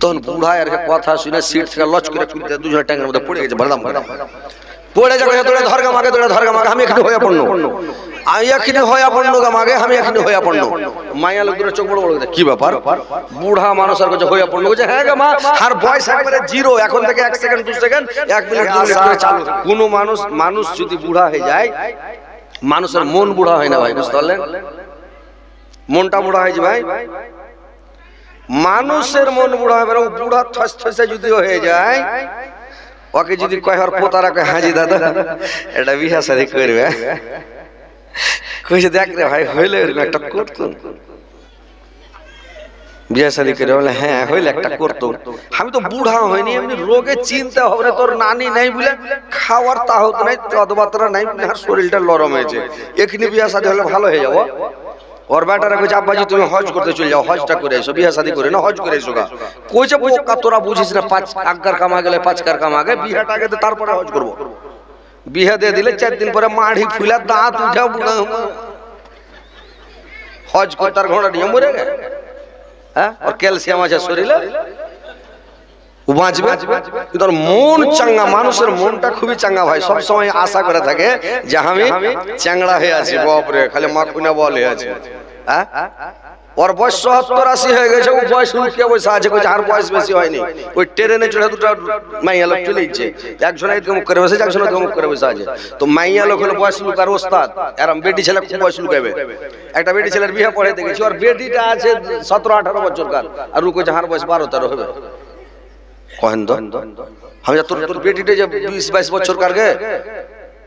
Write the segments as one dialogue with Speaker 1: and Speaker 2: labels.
Speaker 1: তখন বুড়া আর কথা শুনে সিট থেকে লচ করে খুলতে দুজন ট্যাঙ্কের মধ্যে পড়ে গেছে ভরদাম পড়ে যাবে তোরা ধরগা মাগে আমি এখানে হইয়া পড়নো আমি এখানে হইয়া পড়নো গা মাগে আমি এখানে হইয়া পড়নো মাইয়া লোকদের চোখ বড় বড় কি ব্যাপার বুড়া মানুষ আর কাছে হইয়া পড়নো বলছে হ্যাঁ গা মা আর বয়স একবারে জিরো এখন থেকে 1 সেকেন্ড 2 সেকেন্ড 1 মিনিট 2 মিনিট করে চালু কোন মানুষ যদি বুড়া হয়ে যায় মানুষের মন বুড়া হয় না ভাই বুঝতে পারলেন মনটা বুড়া হয়েছে ভাই মানুষের মন বুড়া হবে না বুড়া থসথসে যদি হয়ে যায় ওকে যদি কয় আর পোতারা কয় হাজি দাদা এটা বিয়া শাদী করবে কইছে দেখ রে ভাই হইলে এরকম একটা করতো বিয়া শাদী করে বলে হ্যাঁ হইলে একটা করতো আমি তো বুড়া হইনি এমনি রোগে চিন্তা হবে তোর নানি নাই বলে খাওয়ার তাহত নাই তদবাতরা নাই বলে আর শরীরটা নরম হয়েছে এখানে বিয়া শাদী হলে ভালো হয়ে যাবো और बेटा कहे আব্বাজি তুমি হজ করতে চলে যাও হজটা করে এসো বিয়া শাদী করে না হজ করে এসো গা কইছে বোকা তোরা বুঝিস না 5 আগার কামা গেলে 5 কার কামা আগে বিয়াটা আগে তারপরে হজ করব বিয়া দিয়ে দিলে 4 দিন পরে মাড়ি ফুলা দাঁত উঠা বুড়া হজ করতার ঘোড়া নিয়ে মরে গে হ্যাঁ আর ক্যালসিয়াম আছে শরীরে বাঁচবে কিন্তু মন চাঙ্গা মানুষের মনটা খুবই চাঙ্গা ভাই সব সময় আশা করে থাকে যে আমি চ্যাংড়া হয়ে আছি বাপরে খালি মাখুনা বল হয়ে আছে হ্যাঁ ওর বয়স 70-80 হয়ে গেছে ও বয়স লুকিয়ে বসে আছে কইছে আর বয়স বেশি হয়নি ওই ট্রেনে চড়ে দুটো মাইয়া লোক চলে যাচ্ছে একজন এই মুখ করে বসে একজন ওই মুখ করে বসে আছে তো মাইয়া লোক হলো বয়স লুকার ওস্তাদ এরম বেটি ছেলে খুব বয়স লুকাবে একটা বেটি ছেলের বিয়ে পড়ে দেখেছি ওর বেটিটা আছে 17-18 বছরকার আর ও কইছে আর বয়স 12-13 হবে কহেন তো আমি তোর বেটিটা যে 20-22 বছর কার গে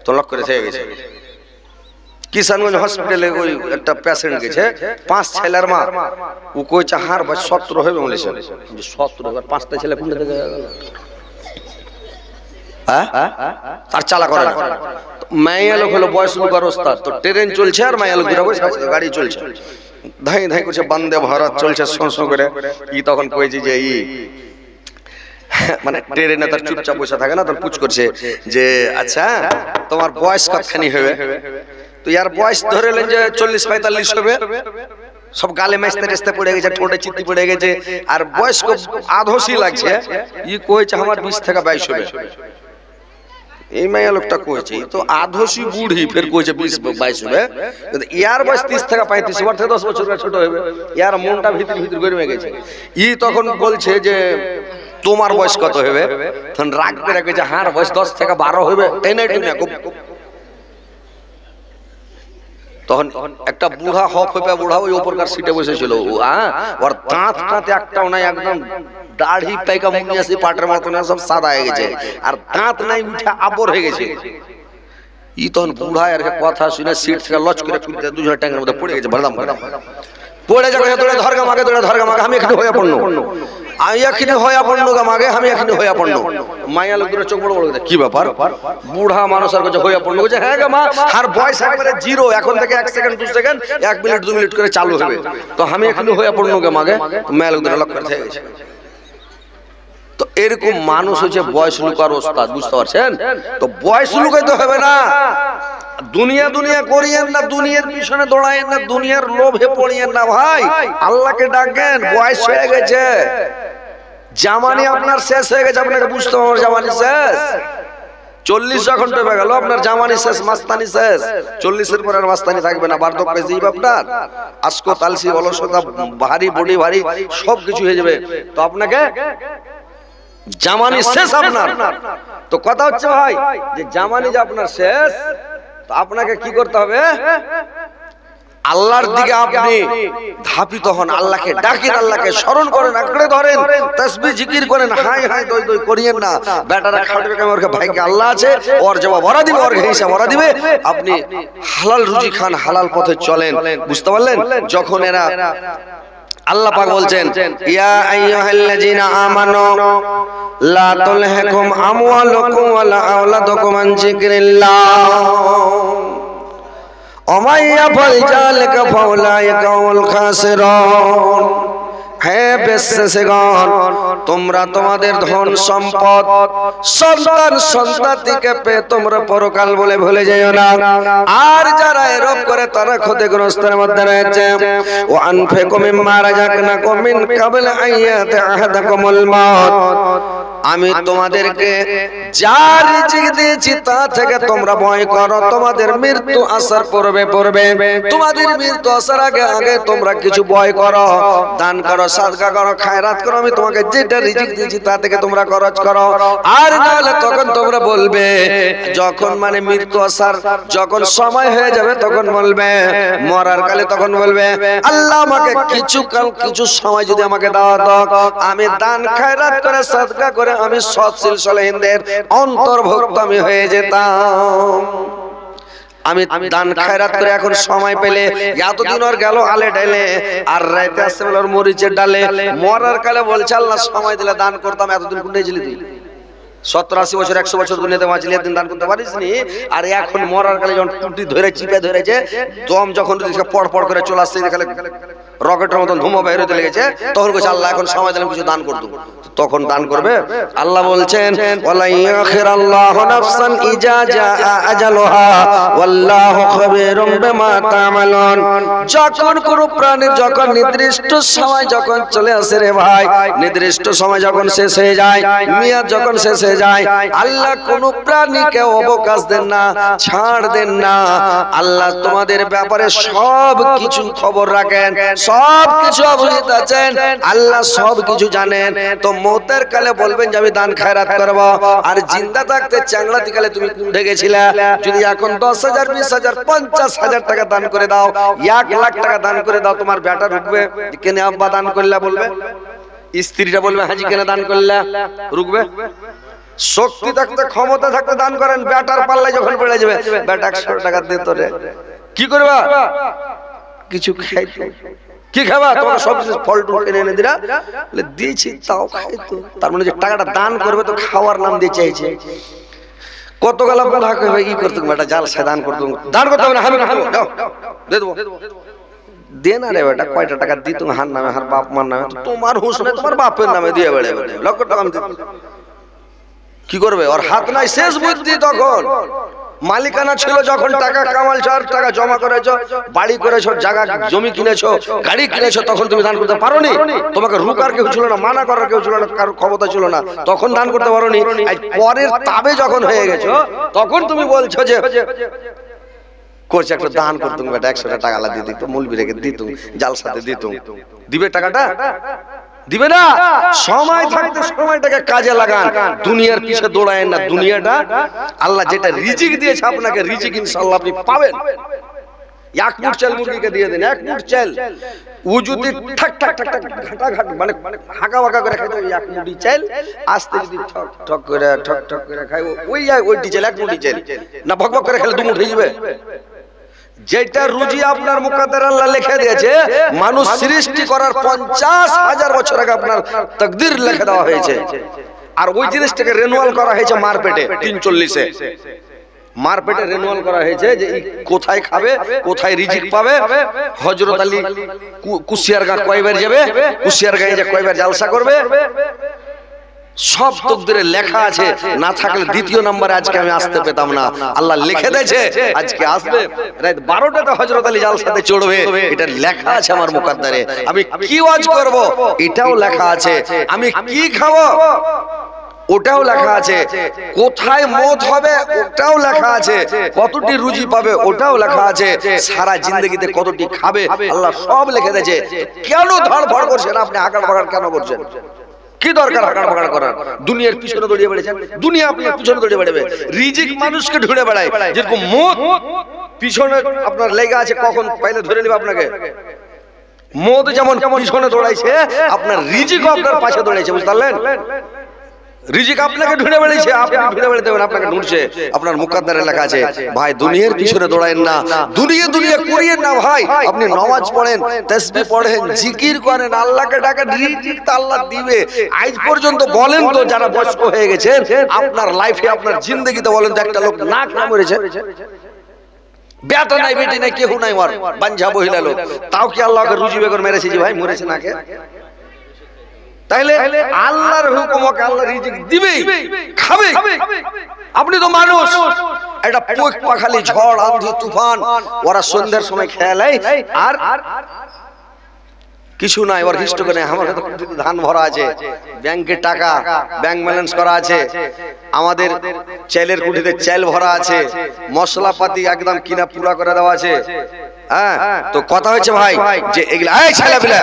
Speaker 1: তো লক করে থেকে গেছে কিষানগঞ্জ হসপিটালে ওই একটা পেশেন্ট গেছে 5 ছেলের মা ও কইছে হার বয়স 17 হবে বলেছে যে 17 এবার 5টা ছেলে কোন থেকে গেল হ্যাঁ আর চালা করে না মাইয়া লোক হলো বয়স লুকার ওস্তাদ তো ট্রেন চলছে আর মাইয়া লোকরা বসে গাড়ি চলছে ধাই ধাই করছে বন্দে ভারত চলছে সংসং করে ই তখন কইছে যে ই মানে ট্রেনে তার চুপচাপ বসে থাকে না তখন পুছ করছে যে আচ্ছা তোমার বয়স কতখানি হবে তো ইয়ার বয়স ধরেলেন যে 40-45 হবে সব গালে মেস্তে টেস্তে পড়ে গেছে ঠোঁটে চিত্তি পড়ে গেছে আর বয়স আধোসি লাগছে ই কইছে আমার 20 থেকে 22 হবে এই মাইয়া লোকটা কইছে তো আধোসি বুড়ি ফের কইছে 20-22 হবে কিন্তু ইয়ার বয়স 30 থেকে 35 ওর থেকে 10 বছর ছোট হবে ইয়ার মনটা ভিতর ভিতর গরমে গেছে ই তখন বলছে যে তোমার বয়স কত হবে তখন রাগ করে কইছে হার বয়স 10 থেকে 12 হবে টেনে টেনে তখন একটা বুড়া হপ হপে বুড়া ওই উপরকার সিটে বসেছিল ওর দাঁত টাতে একটাও নাই একদম দাড়ি পাইকা মুনিয়াসি পাটের মতন সব সাদা হয়ে গেছে আর দাঁত নাই উঠে আবর হয়ে গেছে ই তখন বুড়া আর কথা শুনে সিট থেকে লচ করে খুলতে দুজন ট্যাঙ্কের মধ্যে পড়ে গেছে ভরদাম পড়ে যাবে তোরা ধরগা মাগে আমি এখানে হইয়া পড়নো আমি এখানে হইয়া পড়নো গা মাগে আমি এখানে হইয়া পড়নো মাইয়া লোকদের চোখ বড় বড় কি ব্যাপার বুড়া মানুষ আর কাছে হইয়া পড়নো বলছে হ্যাঁ গা মা আর বয়স একবারে জিরো এখন থেকে 1 সেকেন্ড 2 সেকেন্ড 1 মিনিট 2 মিনিট করে চালু হবে তো আমি এখানে হইয়া পড়নো গা মাগে মাইয়া লোকদের লক করে থেকে গেছে তো এরকম মানুষ হচ্ছে বয়স লুকার ওস্তাদ বুঝতে পারছেন তো বয়স লুকাইতে হবে না দুনিয়া দুনিয়া করিয়েন না দুনিয়ার পিছনে দৌড়ায়েন না দুনিয়ার লোভে পড়িয়েন না ভাই আল্লাহকে ডাকেন বয়স হয়ে গেছে জামানি আপনার শেষ হয়ে গেছে আপনাকে বুঝতে হবে আমার জামানি শেষ 40 যখন টেপে গেল আপনার জামানি শেষ মাস্তানি শেষ 40-এর পর আর মাস্তানি থাকবে না বার্ধক্য পেয়েছি আপনার আজকো তালসি অলসতা ভারী বডি ভারী সবকিছু হয়ে যাবে তো আপনাকে জামানি শেষ আপনার তো কথা হচ্ছে ভাই যে জামানি যে আপনার শেষ তো আপনাকে কি করতে হবে আল্লাহর দিকে আপনি ধাপিত হন আল্লাহকে ডাকেন আল্লাহকে স্মরণ করেন আঁকড়ে ধরেন তাসবিহ জিকির করেন হাই হাই দই দই করিয়েন না বেটারা খাটবে কেমন ওর ভাইকে আল্লাহ আছে ওর জবাব ওরা দিবে ওর হিসাব ওরা দিবে আপনি হালাল রুজি খান হালাল পথে চলেন বুঝতে পারলেন যখন এরা আল্লাহ পাক বলছেন ইয়া আইয়ুহাল্লাযিনা আমানু লা তুলহিকুম আমওয়ালুকুম ওয়ালা আওলাদুকুম আন যিকরিল্লাহ ওয়া মান ইয়াফআল যালিকা ফাউলাইকা হুমুল খাসিরুন হে বিশ্বাসীগণ, তোমরা তোমাদের ধন সম্পদ সন্তান সন্ততিকে পেয়ে তোমরা পরকাল বলে ভুলে যেও না। আর যারা এরূপ করে তারা ক্ষতিগ্রস্তের মধ্যে রয়েছে। ও আনফিকু মিম্মা রাযাকনাকুম মিন ক্বাবলি আন ইয়াতিয়া আহাদাকুমুল মাউত, আমি তোমাদেরকে যা রিজিক দিয়েছি তা থেকে তোমরা ভয় করো। তোমাদের মৃত্যু আসার পূর্বে তোমাদের মৃত্যু আসার আগে আগে তোমরা কিছু ভয় করো, দান করো, সাদকা করো, খায়রাত করো। আমি তোমাকে যেটা রিজিক দিয়েছি তা থেকে তোমরা খরচ করো। আর না হলে তখন তোমরা বলবে, যখন মানে মৃত্যু আসার যখন সময় হয়ে যাবে তখন বলবে, মরার কালে তখন বলবে, আল্লাহ আমাকে কিছু সময় যদি আমাকে দাও দাও, আমি দান খায়রাত করে সাদকা করে আমি সৎশীল সলেহিনদের অন্তর্ভুক্ত আমি হয়ে যেতাম। আমি দান খায়রাত করে এখন সময় পেলে, এতদিন ওর গেল আলে ডালে, আর রাইতে আসছে বলে ওর মরিচের ডালে। মরার কালে বলছে আল্লাহ সময় দিলে দান করতাম। এতদিন কোনটাই ছিলি তুই? 70-80 বছর 100 বছর দুনিয়াতে বাঁচলি, একদিন দান করতে পারিস নি। আর এখন মরার কালে যখন টুটি ধরে চিপে ধরেছে, দম যখন পড় পড় করে চলে আসছে, রকেটের মতন ধুমো বের হতে লেগেছে, তখন বলছে আল্লাহ এখন সময় দিলাম কিছু দান করতো। তখন দান করবে। আল্লাহ বলছেন, ওয়ালা ইয়াখিরাল্লাহু নাফসান ইজা জাআ আজালুহা ওয়াল্লাহু খাবীরুম বিমা তা'মালুন। যখন কোন প্রাণীর যখন নির্দিষ্ট সময় যখন চলে আসে রে ভাই, নির্দিষ্ট সময় যখন শেষ হয়ে যায়, মিয়াদ যখন শেষ হয়ে যায়, আল্লাহ কোন প্রাণীকে অবকাশ দেন না, ছাড় দেন না। আল্লাহ তোমাদের ব্যাপারে সব কিছু খবর রাখেন, সব কিছু অবহিত আছেন, আল্লাহ সব কিছু জানেন। তো মৌতের কালে বলবেন যে আমি দান খায়রাত করব, আর জিন্দা থাকতে চ্যাংড়াতি কালে তুমি কুঁড়ে গেছিলে, যদি এখন 10,000 20,000 50,000 টাকা দান করে দাও, 1 লাখ টাকা দান করে দাও, তোমার বেটা রুকবে কেনে আব্বা দান করলে বলবে? স্ত্রীটা বলবে হাজি কেনে দান করলে রুকবে? শক্তি থাকতে ক্ষমতা থাকতে দান করেন, বেটার পাল্লায় যখন পড়ে যাবে, বেটা 100 টাকা দে তোরে, কি করবা? কিছু খাইতো, কি খাবা? তোমার সব ফল টুল কিনে এনে দিরা, বলে দিয়েছি তাও খাইতো। তার মানে যে টাকাটা দান করবে তো খাওয়ার নাম দিয়ে চাইছে। কত গলা বুড়া কইবে কি করতে, বেটা জালসা দান করতে, দান করতে হবে না, আমি দাও দে দেবো, দে না রে বেটা, কয়টা টাকা দি তুমি হার নামে, হার বাপ মার নামে, তোমার হুঁশ নাই, তোমার বাপের নামে দিয়ে বেড়ে বেড়ে লক্ষ টাকা আমি কি করবে? ওর হাত নাই, শেষ বুদ্ধি তখন। মালিকানা ছিল যখন, টাকা কামালছ, আর টাকা জমা করেছো, বাড়ি করেছো, জায়গা জমি কিনেছো, গাড়ি কিনেছো, তখন তুমি দান করতে পারোনি। তোমাকে রুকার কেউ ছিল না, মানা করার কেউ ছিল না, কারোর ক্ষমতা ছিল না, তখন দান করতে পারোনি। পরের তাবে যখন হয়ে গেছো, তখন তুমি বলছো যে করছে একটা দান করতুম, বেটা 100 টাকা দিয়ে দিত, মুলবি রেখে দিতুম, জালসাতে দিতুম। দিবে টাকাটা? দিবে না। সময় থাকতে সময়টাকে কাজে লাগান, দুনিয়ার পিছে দৌড়ায়েন না। দুনিয়াটা আল্লাহ যেটা রিজিক দিয়েছে আপনাকে, রিজিক ইনশাআল্লাহ আপনি পাবেন। 1 মুঠ চাল মুরগিকে দিয়ে দেন, 1 মুঠ চাল, ও যদি ঠাক ঠাক ঠাক ঠাক ঘাটা ঘাট মানে হাঁকা বাঁকা করে খাইতে, 1 মুঠি চাল আস্তে যদি ঠক ঠক করে খাই, ওইটি চাল 1 মুঠি চাল না, ভক ভক করে খেলে 2 মুঠ হয়ে যাবে। যেটা রুজি আপনার মুকদ্দর আল্লাহ লিখে দিয়েছে, মানুষ সৃষ্টি করার 50,000 বছর আগে আপনার তাকদীর লিখে দেওয়া হয়েছে। আর ওই জিনিসটাকে রিনিউয়াল করা হয়েছে মারপেটে 340-এ, মারপেটে রিনিউয়াল করা হয়েছে যে কোথায় খাবে, কোথায় রিজিক পাবে। হযরত আলী কুশিয়ারগা কয়বার যাবে, কুশিয়ারগাঁয়ে যে কয়বার জালসা করবে, সব তকদিরে লেখা আছে। না থাকলে দ্বিতীয় নম্বরে আজকে আমি আসতে পেতাম না। আল্লাহ লিখে দিয়েছে আজকে আসবে, রাত 12টাতে হযরত আলী জালসাতে চড়বে, এটা লেখা আছে আমার মুকদ্দরে। আমি কি ওয়াজ করব এটাও লেখা আছে, আমি কি খাবো ওটাও লেখা আছে, কোথায় মত হবে ওটাও লেখা আছে, কতটি রুজি পাবে ওটাও লেখা আছে, সারা জিন্দেগিতে কতটি খাবে আল্লাহ সব লিখে দিয়েছে। কেন ধড়ফড় করছেন আপনি, হাগাড় বাগাড় কেন করছেন? কি দরকার হাগাড় বাগাড় করার? দুনিয়ার পিছনে দৌড়িয়ে বেড়েছেন, দুনিয়া আপনার পিছনে দৌড়িয়ে বেড়াবে। রিজিক মানুষকে ঢুঁড়ে বেড়ায়, যেরকম মত পিছনে আপনার লেগে আছে, কখন পাইলে ধরে নেবে আপনাকে। মদ যেমন পিছনে দৌড়াইছে, আপনার রিজিকও আপনার পাশে দৌড়াইছে, বুঝতে পারলেন? রিজিক আপনাকে ঢুঁড়ে বেড়াইছে, আপনি ঢুঁড়ে বেড়াতে হবে, আপনাকে ঢুঁড়ছে। আপনার মুকদ্দরে লেখা আছে ভাই দুনিয়ার পিছনে দৌড়ায়েন না, দুনিয়া করিয়েন না ভাই। আপনি নামাজ পড়েন, তাসবিহ পড়েন, জিকির করেন, আল্লাহকে ডাকেন, রিজিক তো আল্লাহ দিবে। আজ পর্যন্ত বলেন তো, যারা বয়স্ক হয়ে গেছেন আপনার লাইফে, আপনার জিন্দেগিতে বলেন তো একটা লোক না খেয়ে মরেছে? বেটা নাই, বেটি নাই, কেউ নাই, মার বাঞ্ঝা মহিলা লোক, তাও কি আল্লাহকে রুজি বেগর মেরেছে যে ভাই মরেছে না? কে তাইলে আল্লাহর হুকুমকে আল্লাহ রিজিক দিবেই, খাবে। আপনি তো মানুষ, এটা পোক পাখালি ঝড় আঁধি তুফান ওরা সন্ধ্যার সময় খেয়ালে আর কিছু নাই, ওর হিস্ট করে আমার ধান ভরা আছে, ব্যাংকে টাকা, ব্যাংক ব্যালেন্স করা আছে, আমাদের চালের কুটিতে চাল ভরা আছে, মশলাপাতি একদম কিনা পুরা করে দেওয়া আছে। হ্যাঁ, তো কথা হচ্ছে ভাই যে এগুলা এই ছেলেপিলা,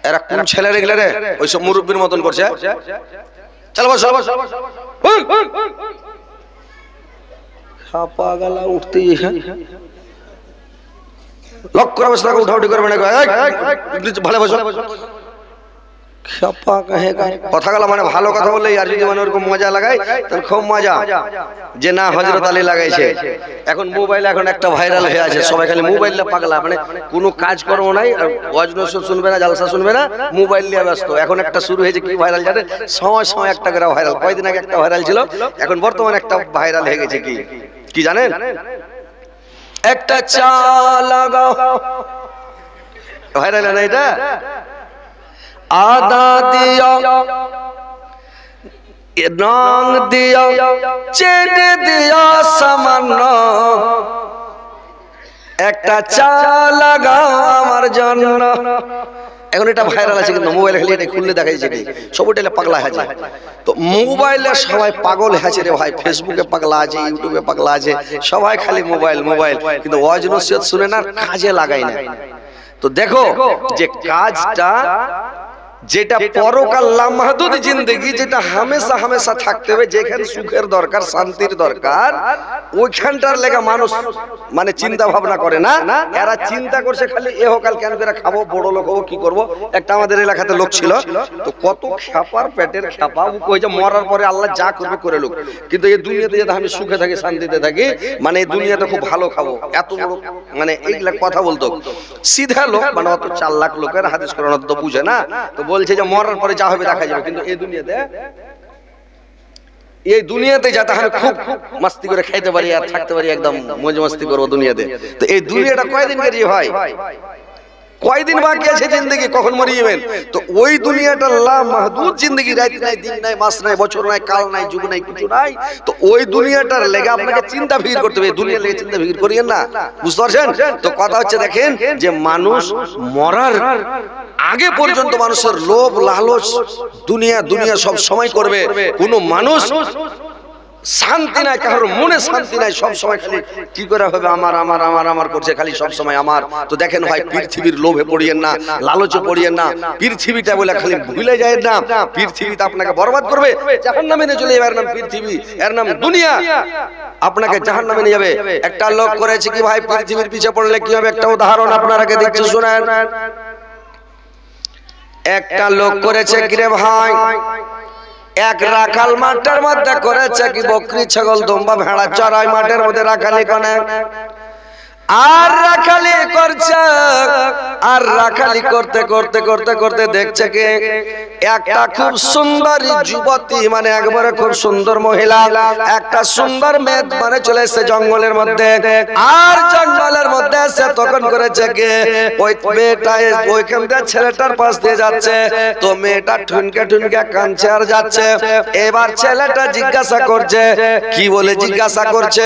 Speaker 1: এরা কোন ছেলের এগুলা রে ওইসব মুরব্বীর মতন করছে। চল বস খাপা গলা উঠতে লক করে বসে থাকো, উঠাউঠি করবে না, ভালো বসো। কথা গেল মানে ভালো কথা বললে আর যদি মানে ওরকম মজা লাগায় তাহলে খুব মজা, যে না হযরত আলী লাগাইছে। এখন মোবাইল এখন একটা ভাইরাল হয়ে আছে, সবাই খালি মোবাইলে পাগলা, মানে কোনো কাজকর্ম নাই, আর ওয়াজ নসিহত শুনবে না, জালসা শুনবে না, মোবাইল নিয়ে ব্যস্ত। এখন একটা শুরু হয়েছে কি ভাইরাল জানেন, সময় সময় একটা করে ভাইরাল। কয়দিন আগে একটা ভাইরাল ছিল, এখন বর্তমানে একটা ভাইরাল হয়ে গেছে কি কি জানেন, একটা চা লাগাও, ভাইরাল না এটা, আদা দিও রং দিও চেটে দিও সামান্য, একটা চা লাগাও আমার জন্য। এখন এটা ভাইরাল আছে, কিন্তু মোবাইল খালি এটা খুললে দেখা যাচ্ছে সবটা পাগলা আছে। তো মোবাইলে সবাই পাগল হয়েছে রে ভাই, ফেসবুকে পাগলা আছে, ইউটিউবে পাগলা আছে, সবাই খালি মোবাইল মোবাইল, কিন্তু ওয়াজ নসিহত শুনে না, কাজে লাগায় না। তো দেখো যে কাজটা যেটা পরকাল লামহাদুদ জিন্দেগি, যেটা হামেশা হামেশা থাকতে হবে, যেখানে সুখের দরকার, শান্তির দরকার, ওইখানটার লেগে মানুষ মানে চিন্তা ভাবনা করে না। এরা চিন্তা করছে খালি এহকাল কেন করে খাবো, বড় লোক হবো, কি করবো। একটা আমাদের এলাকাতে লোক ছিল, তো কত খ্যাপার পেটের খ্যাপা, ওই যে মরার পরে আল্লাহ যা করবে করে লোক, কিন্তু এই দুনিয়াতে যদি আমি সুখে থাকি, শান্তিতে থাকি, মানে এই দুনিয়াতে খুব ভালো খাবো, এত বড় মানে এইগুলা কথা বলতো সিধা লোক, মানে অত 4 লাখ লোকের হাদিস কোরআন তো বুঝে না, তো বলছে যে মরার পরে যা হবে দেখা যাবে। কিন্তু এই দুনিয়াতে যাতে আমি খুব মাস্তি করে খাইতে পারি আর থাকতে পারি, একদম মজ মাস্তি করবো দুনিয়াতে। তো এই দুনিয়াটা কয়দিন কেজি ভাই, কয়দিন বাকি আছে জিন্দগি, কখন মরে যাবেন। তো ওই দুনিয়াটা লামহাদুদ জিন্দগি, রাত নাই, দিন নাই, মাস নাই, বছর নাই, কাল নাই, যুগ নাই, কিছু নাই। তো ওই দুনিয়াটার লেগে আপনাকে চিন্তা ফিকির করতে হবে, দুনিয়ার লেগে চিন্তা ফিকির করিয়েন না, বুঝতে পারছেন। তো কথা হচ্ছে দেখেন যে মানুষ মরার আগে পর্যন্ত মানুষের লোভ লালচ দুনিয়া দুনিয়া সব সময় করবে, কোন মানুষ শান্তি নাই, কারোর মনে শান্তি নাই, সব সময় খালি কি করে হবে আমার আমার আমার আমার করছে, খালি সব সময় আমার। তো দেখেন ভাই, পৃথিবীর লোভে পড়িয়েন না, লালচে পড়িয়েন না, পৃথিবীটা বলে খালি ভুলে যায় না, পৃথিবীতে আপনাকে বরবাদ করবে, জাহান্নামে নিয়ে চলে যাবে। এর নাম পৃথিবী, এর নাম দুনিয়া, আপনাকে জাহান্নামে নিয়ে যাবে। একটা লোক করেছে কি ভাই, পৃথিবীর পিছে পড়লে কি হবে, একটা উদাহরণ আপনারাকে দিচ্ছি শুনেন। একটা লোক করেছে কি রে ভাই, এক রাখাল মাঠের মধ্যে করেছে কি বকরি, ছাগল, দুম্বা, ভেড়া চড়াই মাঠের মধ্যে রাখালি করে, আর রাখালি করছে, আর রাখালি করতে করতে করতে করতে দেখছে কি একটা খুব সুন্দরী যুবতী, মানে একবারে খুব সুন্দর মহিলা, একটা সুন্দর মেয়ে মানে চলে এসেছে জঙ্গলের মধ্যে। আর জঙ্গলের মধ্যে এসে তখন করেছে কি ওই মেয়েটা ওইখান দিয়ে ছেলেটার পাশ দিয়ে যাচ্ছে, তো মেয়েটা ঠুনকে ঠুনকে কাঁদছে আর যাচ্ছে। এবার ছেলেটা জিজ্ঞাসা করছে, কি বলে জিজ্ঞাসা করছে,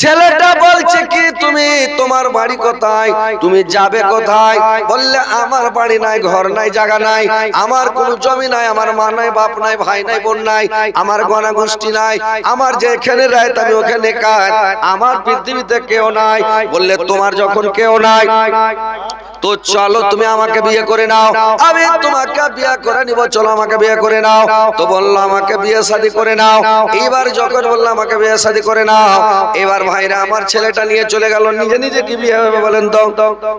Speaker 1: ছেলেটা বলছে কি তুমি, তোমার বাড়ি কোথায়, তুমি যাবে কোথায়? বললে আমার বাড়ি নাই, ঘর নাই, জায়গা নাই, আমার কোনো জমি নাই, আমার মা নাই, বাপ নাই, ভাই নাই, বোন নাই, আমার গণা গোষ্ঠী নাই, আমার যেখানে রাত আমি ওখানে কাজ, আমার পৃথিবীতে কেউ নাই। বললে তোমার যখন কেউ নাই, তো চলো তুমি আমাকে বিয়ে করে নাও, আমি তোমাকে বিয়ে করে নিব, চলো আমাকে বিয়ে করে নাও। তো বললো আমাকে বিয়ে শাদী করে নাও। এবার যখন বললো আমাকে বিয়ে শাদী করে নাও, এবার ভাইরা আমার ছেলেটা নিয়ে চলে গেল। নিজে নিজে কি বিয়ে হবে বলেন তো?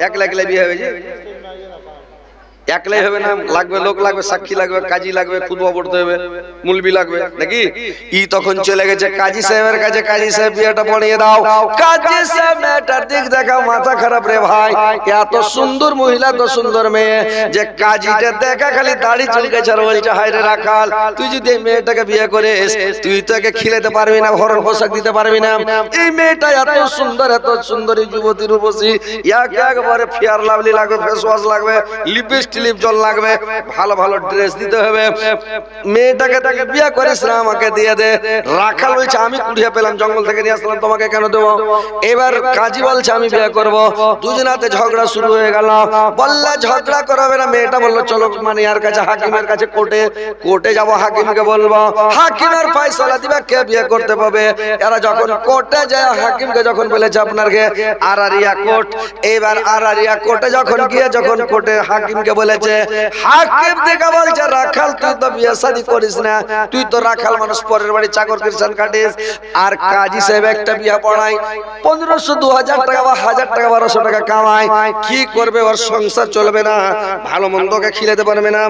Speaker 1: একলা একলা বিয়ে হবে? একলাই হবে না, লাগবে লোক, লাগবে সাক্ষী, লাগবে কাজী, লাগবে খুতবা পড়তে হবে, মুলবি লাগবে নাকি। ই তখন চলে গেছে কাজী সাহেবের কাছে, কাজী সাহেব বিয়েটা পড়িয়ে দাও। কাজী সাহেব মেয়েটার দিক দেখা মাথা খারাপ রে ভাই, এত সুন্দর মহিলা, তো সুন্দর মেয়ে, যে কাজীটা দেখা খালি দাড়ি চুলকেছে আর বলছে হায় রে রাখাল, তুই যদি এই মেয়েটাকে বিয়ে করিস, তুই তো একে খিলাতে পারবি না, ভরণ পোশাক দিতে পারবি না। এই মেয়েটা এত সুন্দর, এত সুন্দরী যুবতী রূপসী, একবারে ফেয়ার লাভলি লাগবে, ফেস ওয়াশ লাগবে, লিপস্টিক টিলিপ জল লাগবে, ভালো ভালো ড্রেস দিতে হবে। মেয়েটাকে তাকে বিয়ে করিস না, আমাকে দিয়ে দে। রাখাল বলছে আমি কুড়িয়ে পেলাম, জঙ্গল থেকে নিয়ে আসলাম, তোমাকে কেন দেবো? এবার কাজী বলছে আমি বিয়ে করব। দুজনাতে ঝগড়া শুরু হয়ে গেল। বললে ঝগড়া করাবে না। মেয়েটা বললো চলো মানিয়ার কাছে, হাকিমের কাছে, কোর্টে যাব, হাকিমকে বলবো, হাকিমের ফয়সালা দিবে কে বিয়ে করতে পাবে। এরা যখন কোর্টে যায়, হাকিমকে যখন বলেছে আপনাকে আরারিয়া কোর্ট, এবার আরারিয়া কোর্টে যখন গিয়ে যখন কোর্টে হাকিমকে বলেছে, হাকিম দেখে বলছে রাখাল তুই তো বিয়ে শাদী করিস না, তুই তো রাখাল মানুষ, পরের বাড়ি চাকর কৃষাণ কাটিস, আর কাজী সাহেব একটা বিয়ে পড়াই 1500 2000 টাকা বা 1000 টাকা 1200 টাকা কামায়, কি করবে? ওর সংসার চলবে না, ভালো মন্দকে খিলাতে পারবে না।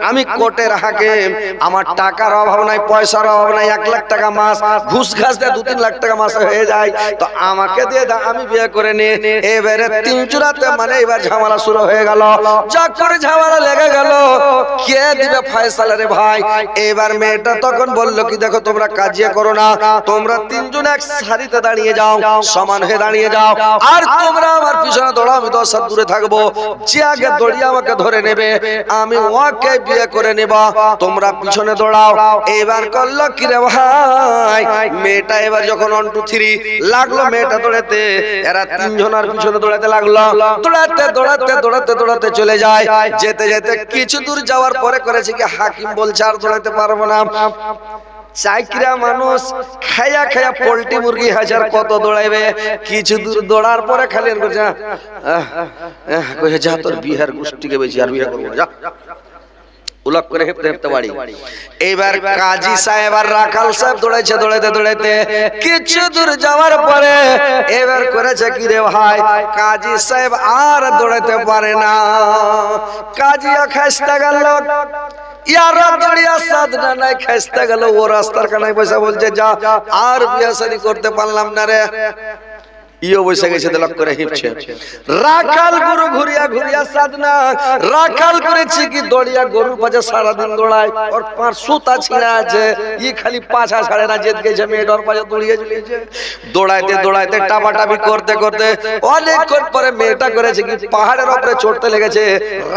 Speaker 1: আমি কোর্টের হাকিম, আমার টাকার অভাব নাই, পয়সার অভাব নাই, 1 লাখ টাকা মাস ঘুষ ঘাস দেয়, 2-3 লাখ টাকা মাসে হয়ে যায়, তো আমাকে দিয়ে দাও, আমি বিয়ে করে নি। এবারে 3 চূড়াতে মানে এবার ঝামেলা শুরু হয়ে গেল। যখন ঝামেলা লেগে গেল, কে দিবে ফয়সালা রে ভাই? এবার মেয়েটা তখন বলল কি দেখো তোমরা কাজিয়া করো না, তোমরা 3 জন এক সারিতে দাঁড়িয়ে যাও, সমান হয়ে দাঁড়িয়ে যাও, আর তোমরা আমার পিছনে দৌড়াও, আমি 10 হাত দূরে থাকবো, যে আগে দৌড়িয়ে আমাকে ধরে নেবে আমি ওকে বিয়ে করে নেব, তোমরা পিছনে দৌড়াও। এবার করলো কি রে ভাই, মেয়েটা এবার যখন 1 2 3 লাগলো মেয়েটা দৌড়াতে, এরা 3 জনের পিছনে দৌড়াতে লাগলো, দৌড়াতে দৌড়াতে দৌড়াতে দৌড়াতে চলে যায়। যেতে যেতে কিছু দূর যাওয়ার পরে করেছে কি, হাকিম বলছে আর দৌড়াতে পারবো না। চাকরা মানুষ খায়া খায়া পোল্ট্রি মুরগি হাজার কত দৌড়াইবে, কিছু দূর দৌড়ার পরে খালি কইছে যা তোর বিহার গোষ্ঠীকে বেশি আর বিয়ে করবো, যা উলক করে হেপতে হেপতে বাড়ি। এবার কাজী সাহেব আর রাখাল সাহেব দৌড়াইছে, দৌড়াইতে দৌড়াইতে কিছু দূর যাওয়ার পরে এবার করেছে কি রে ভাই, কাজী সাহেব আর দৌড়াইতে পারে না, কাজীও খাইস্তা গেল, ইয়ারা দড়িয়া সাধনা নাই, খাইস্তা গেল, ও রাস্তার কানায় পয়সা বলছে যা আর বিয়ে শাদী করতে পারলাম না রে। ইও বসে গেছে দলক করে হিপছে। রাখাল গরু ঘুরিয়া ঘুরিয়া সাধনা, রাখাল করেছি কি দড়িয়া গরুর পাশে সারা দিন দৌড়ায়, ওর 5 সুতা ছিঁড়া আছে, ই খালি পাছা ছাড়ে না, জেদ গেছে মেয়েটার পাশে দৌড়িয়ে চলেছে, দৌড়াইতে দৌড়াইতে টাপাটাপি করতে করতে অনেকক্ষণ পরে মেয়েটা করেছে কি পাহাড়ের উপরে চড়তে লেগেছে,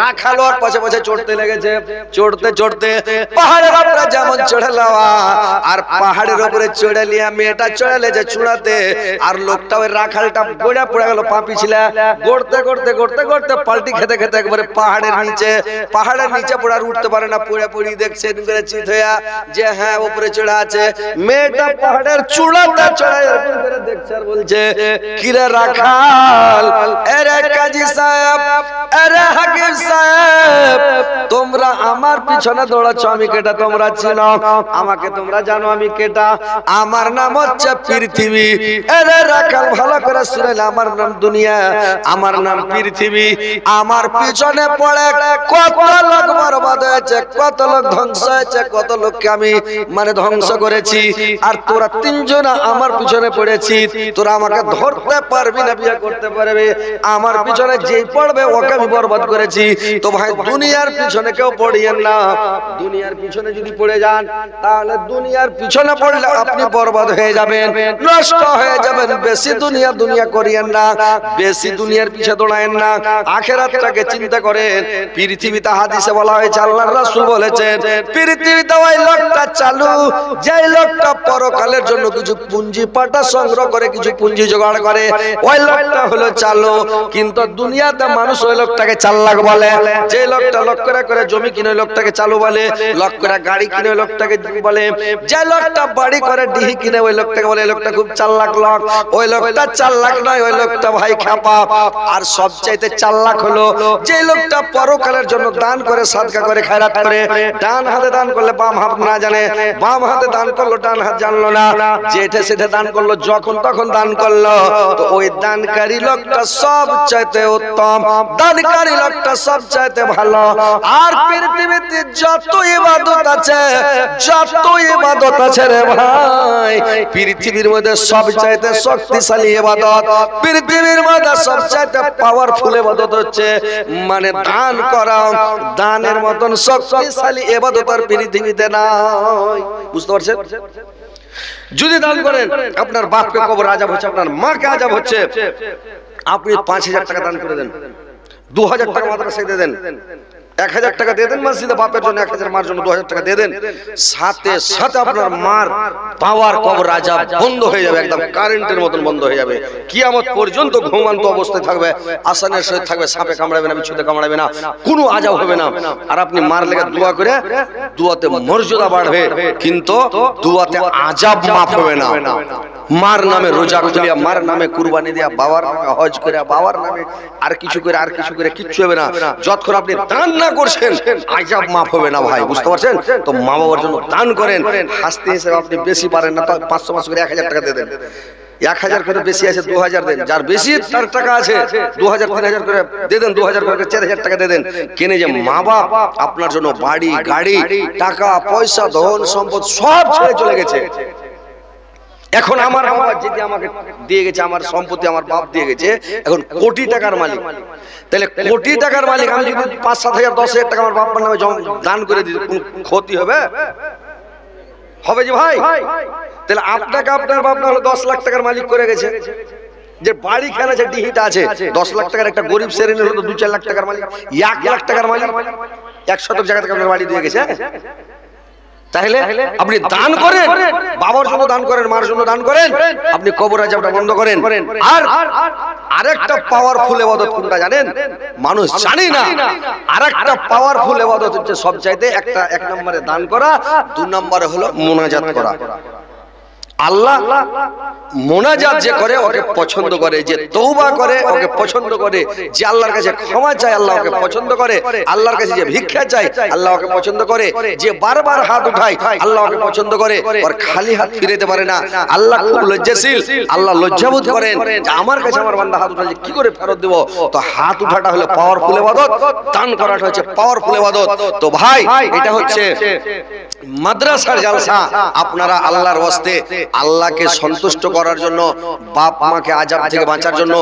Speaker 1: রাখাল ওর পাশে পাশে চড়তে লেগেছে, চড়তে চড়তে পাহাড়ের উপরে যেমন চড়ে লওয়া, আর পাহাড়ের উপরে চড়ে লিয়া মেয়েটা চড়ে লেছে চূড়াতে, আর লোকটা ওই রাখালটা গোড়া পড়ে গেল, পাপি ছিল, গড়তে গড়তে গড়তে গড়তে পাল্টি খেতে খেতে একবারে পাহাড়ের নিচে পড়ে আর উঠতে পারে না, পড়ে পড়ি দেখছে করে চিত হইয়া যে হ্যাঁ উপরে চড়ে আছে। মেয়েটা পাহাড়ের চূড়াতে চড়ে এরকম করে দেখছে আর বলছে কিরে রাখাল, আরে কাজী সাহেব, আরে হাকিম সাহেব, তোমরা আমার পিছনে দৌড়াচ্ছ, আমি কেটা তোমরা চিনো, আমাকে তোমরা জানো আমি কেটা, আমার নাম হচ্ছে পৃথিবী। আরে রাখাল ভালো করে শুনেন, আমার নাম দুনিয়া, আমার নাম পৃথিবী, আমার পিছনে পড়ে কত লোক বরবাদ হয়েছে, কত লোক ধ্বংস হয়েছে, কত লোককে আমি মানে ধ্বংস করেছি, আর তোরা 3 জন আমার পিছনে পড়েছি, তোরা আমাকে ধরতে পারবি না, বিয়ে করতে পারবে, আমার পিছনে যেই পড়বে ওকে আমি বরবাদ করেছি। তো ভাই দুনিয়ার পিছনে কেউ পড়িয়েন না, দুনিয়ার পিছনে যদি পড়ে যান তাহলে দুনিয়ার পিছনে পড়লে আপনি বরবাদ হয়ে যাবেন, নষ্ট হয়ে যাবেন। বেশি দুনিয়া দুনিয়া করিয়েন না, বেশি দুনিয়ার পিছে দৌড়ায়েন না, আখিরাতটাকে চিন্তা করেন। পৃথিবীতে হাদিসে বলা হয়েছে, আল্লাহর রাসূল বলেছেন পৃথিবীতে ওই লোকটা চালু যেই লোকটা পরকালের জন্য কিছু পুঁজি পাটা সংগ্রহ করে, কিছু পুঁজি জোগাড় করে, ওই লোকটা হলো চালু। কিন্তু দুনিয়াতে মানুষ ওই লোকটাকে চালাক বলে, যে লোকটা লক্ষ করে জমি কিনে ওই লোকটাকে চালু বলে, লক্ষ করে গাড়ি কিনে ওই লোকটাকে বলে, যে লোকটা বাড়ি করে ডিহি কিনে ওই লোকটাকে বলে এই লোকটা খুব চালাক লোক। ওই লোকটা চালাক নয়, ওই লোকটা ভাই খাপা। আর সবচাইতে চালাক হলো যে লোকটা পরকালের জন্য দান করে, সাদকা করে, খায়রাত করে, ডান হাতে দান করলে বাম হাত না জানে, বাম হাতে দান করলো ডান হাত জানলো না, যেটা সেটা দান করলো, যখন তখন দান করলো, তো ওই দানকারী লোকটা সবচাইতে উত্তম, দানকারী লোকটা সবচাইতে ভালো। আর পৃথিবীতে যত ইবাদত আছে, যত ইবাদত আছে রে ভাই, পৃথিবীর মধ্যে সবচাইতে শক্তিশালী ইবাদত, পৃথিবীর মধ্যে সবচাইতে পাওয়ারফুল ইবাদত হচ্ছে মানে দান করা। দানের মতন শক্তিশালী ইবাদত আর পৃথিবীতে নাই, বুঝতে পারছেন? যদি দান করেন, আপনার বাপকে কবর আযাব হচ্ছে, আপনার মাকে আযাব হচ্ছে, আপনি 5000 টাকা দান করে দেন, 2000 টাকা মাদ্রাসায় দিয়ে দেন, 1000 টাকা দিয়ে দেন মসজিদে, বাপের জন্য 1000, মার জন্য 2000 টাকা দিয়ে দেন, সাথে সাথে আপনার মার পাওয়ার কবর আযাব বন্ধ হয়ে যাবে, একদম কারেন্টের মতন বন্ধ হয়ে যাবে। কিয়ামত পর্যন্ত ঘুমন্ত অবস্থায় থাকবে, আসানের সহিত থাকবে, সাপে কামড়াবে না, বিচ্ছুতে কামড়াবে না, কোনো আযাব হবে না। আর আপনি মার লেগে দোয়া করে, দোয়াতে মর্যাদা বাড়বে, কিন্তু দোয়াতে আযাব মাফ হবে না। মার নামে রোজা খুলিয়া, মার নামে কুরবানি দিয়া, বাবার নামে হজ করে, বাবার নামে আর কিছু করে কিচ্ছু হবে না। যতক্ষণ আপনি দান না করছেন আযাব মাফ হবে না ভাই, বুঝতে পারছেন? তো মা বাবার জন্য দান করেন। হাসতে হিসেবে আপনি বেশি পারেন না, 500 করে 1000 টাকা দিয়ে দেন। 1000 করে বেশি আছে 2000 দেন, যার বেশি তার টাকা আছে 2000 3000 করে দিয়ে দেন, 2000 করে 4000 টাকা দিয়ে দেন। কেনে যে মা বাপ আপনার জন্য বাড়ি গাড়ি টাকা পয়সা ধন সম্পদ সব ছেড়ে চলে গেছে। এখন আমার বাবা যেটি আমাকে দিয়ে গেছে, আমার সম্পত্তি আমার বাপ দিয়ে গেছে, এখন কোটি টাকার মালিক। তাহলে কোটি টাকার মালিক আমি যদি 5-7 হাজার 10 হাজার টাকা আমার বাবার নামে দান করে দিই, কোন ক্ষতি হবে? হবে যে ভাই? তাহলে আপনাকে আপনার বাপ না হলো 10 লাখ টাকার মালিক করে গেছে, যে বাড়ি খেলা আছে ডিহিটা আছে 10 লাখ টাকার একটা গরিব শ্রেণীর হলো 2-4 লাখ টাকার মালিক, 1 লাখ টাকার মালিক 1 শতক জায়গা থেকে আপনার বাড়ি দিয়ে গেছে। তাহলে আপনি দান করেন, বাবার জন্য দান করেন, মার জন্য দান করেন, আপনি কবর আযাবটা বন্ধ করেন। আর আরেকটা পাওয়ারফুল ইবাদত কোনটা জানেন? মানুষ জানে না। আরেকটা পাওয়ারফুল ইবাদত হচ্ছে সবচাইতে একটা, 1 নম্বরে দান করা, 2 নম্বরে হলো মুনাজাত করা। আল্লাহ মোনাজাত যে করে ওকে পছন্দ করে, যে তওবা করে ওকে পছন্দ করে, যে আল্লাহর কাছে ক্ষমা চায় আল্লাহ ওকে পছন্দ করে, আল্লাহর কাছে যে ভিক্ষা চায় আল্লাহ ওকে পছন্দ করে, যে বারবার হাত উঠায় আল্লাহ ওকে পছন্দ করে, আর খালি হাত ফিরাতে পারে না। আল্লাহ খুব লজ্জাশীল, আল্লাহ লজ্জাবোধ করেন যে আমার কাছে আমার বান্দা হাত উঠালে কি করে ফেরত দেব। তো হাত উঠাটা হলো পাওয়ারফুল ইবাদত, দান করাটা হচ্ছে পাওয়ারফুল ইবাদত। তো ভাই এটা হচ্ছে মাদ্রাসার জালসা। আপনারা আল্লাহর ওয়াস্তে আল্লাহকে সন্তুষ্ট করার জন্য, বাপ মাকে আযাব থেকে বাঁচার জন্য,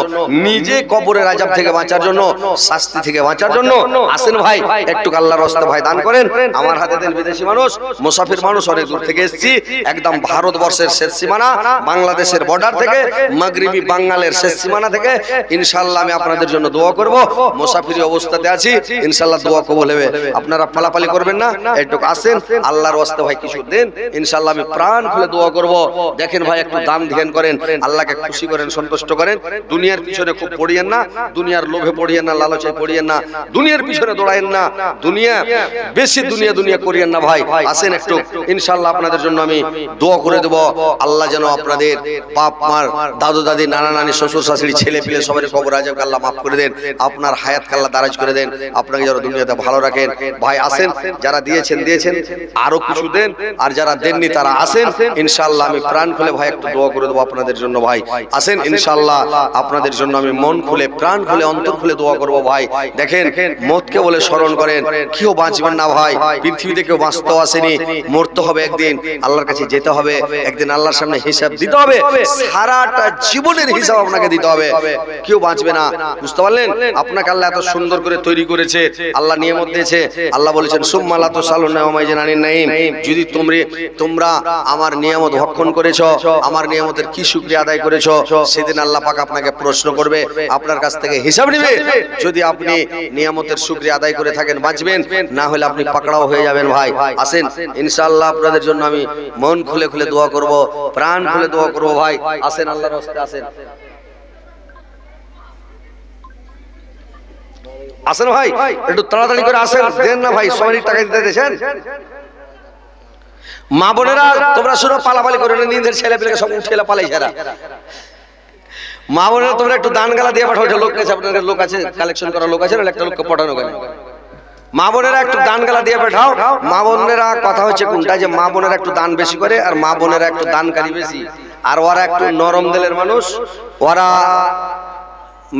Speaker 1: নিজে কবরের আযাব থেকে বাঁচার জন্য, শাস্তি থেকে বাঁচার জন্য আসেন ভাই, একটু আল্লাহর ওয়াস্তে ভাই দান করেন। আমার হাতে দেন, বিদেশি মানুষ, মুসাফির মানুষ, অনেক দূর থেকে এসেছি, একদম ভারতবর্ষের শেষ সীমানা, বাংলাদেশের বর্ডার থেকে, মাগরিবি বাঙালের শেষ সীমানা থেকে। ইনশাআল্লাহ আমি আপনাদের জন্য দোয়া করব। মুসাফিরি অবস্থাতে আছি, ইনশাআল্লাহ দোয়া কবুল হবে। আপনারা পালাপালি করবেন না, একটু আসেন, আল্লাহর ওয়াস্তে ভাই কিছু দেন, ইনশাআল্লাহ আমি প্রাণ খুলে দোয়া করব। দেখেন ভাই একটু দান ধ্যান করেন, আল্লাহকে খুশি করেন, সন্তুষ্ট করেন। দুনিয়ার পিছনে খুব পড়িয়েন না, দুনিয়ার লোভে পড়িয়েন না, লালচে পড়িয়েন না, দুনিয়ার পিছনে দৌড়ায়েন না, দুনিয়া বেশি দুনিয়া করিয়েন না ভাই। আসেন একটু, ইনশাআল্লাহ আপনাদের জন্য আমি দোয়া করে দেব। আল্লাহ যেন আপনাদের বাপ মার, দাদু দাদি, নানা নানি, শ্বশুর শাশুড়ি, ছেলে পিলে সবাই কবর আযাবকে আল্লাহ মাফ করে দেন, আপনার হায়াতকে আল্লাহ দারাজ করে দেন, আপনাকে যেন দুনিয়াতে ভালো রাখেন। ভাই আসেন, যারা দিয়েছেন আরো কিছু দেন, আর যারা দেননি তারা আসেন, ইনশাআল্লাহ আমি প্রাণ খুলে ভাই একটু দোয়া করে দেবো আপনাদের জন্য। ভাই আসেন, ইনশাআল্লাহ আপনাদের জন্য আমি মন খুলে, প্রাণ খুলে, অন্তর খুলে দোয়া করব। ভাই দেখেন, মতকে বলে স্মরণ করেন, কেউ বাঁচবেন না ভাই, পৃথিবীতে কেউ বাঁচতে আসেনি, মরতে হবে একদিন, আল্লাহর কাছে যেতে হবে একদিন, আল্লাহর সামনে হিসাব দিতে হবে, সারাটা জীবনের হিসাব আপনাকে দিতে হবে, কেউ বাঁচবে না। বুঝতে পারলেন? আপনাকে আল্লাহ এত সুন্দর করে তৈরি করেছে, আল্লাহ নিয়ামত দিয়েছে। আল্লাহ বলেছেন সুম্মা লা তুসালুনা ওয়া মাইজানানিন নাঈম, যদি তোমরা আমার নিয়ামত ভক্ষণ করেছো, আমার নিয়ামতের কি শুকরিয়া আদায় করেছো, সেদিন আল্লাহ পাক আপনাকে প্রশ্ন করবে, আপনার কাছ থেকে হিসাব নেবে। যদি আপনি নিয়ামতের শুকরিয়া আদায় করে থাকেন বাঁচবেন, না হলে আপনি পাকড়াও হয়ে যাবেন। ভাই আসেন, ইনশাআল্লাহ আপনাদের জন্য আমি মন খুলে খুলে দোয়া করব, প্রাণ খুলে দোয়া করব। ভাই আসেন, আল্লাহর রাস্তায় আসেন, আসেন ভাই, একটু তাড়াতাড়ি করে আসেন, দেন না ভাই, সবারই টাকা দিতে দেন। মা বোনেরা তোমরা শুনো, পালাপালি করে না, নিজের ছেলে পেলেকে সব উঠে পালাই ছাড়া। মা বোনেরা তোমরা একটু দান গালা দিয়ে পাঠাও, লোক আছে আপনাদের, লোক আছে কালেকশন করা লোক আছে না, একটা লোককে পাঠানো কেন? মা বোনেরা একটু দান গালা দিয়ে পাঠাও। মা বোনেরা কথা হচ্ছে কোনটা, যে মা বোনেরা একটু দান বেশি করে, আর মা বোনেরা একটু দানকারী বেশি, আর ওরা একটু নরম দিলের মানুষ, ওরা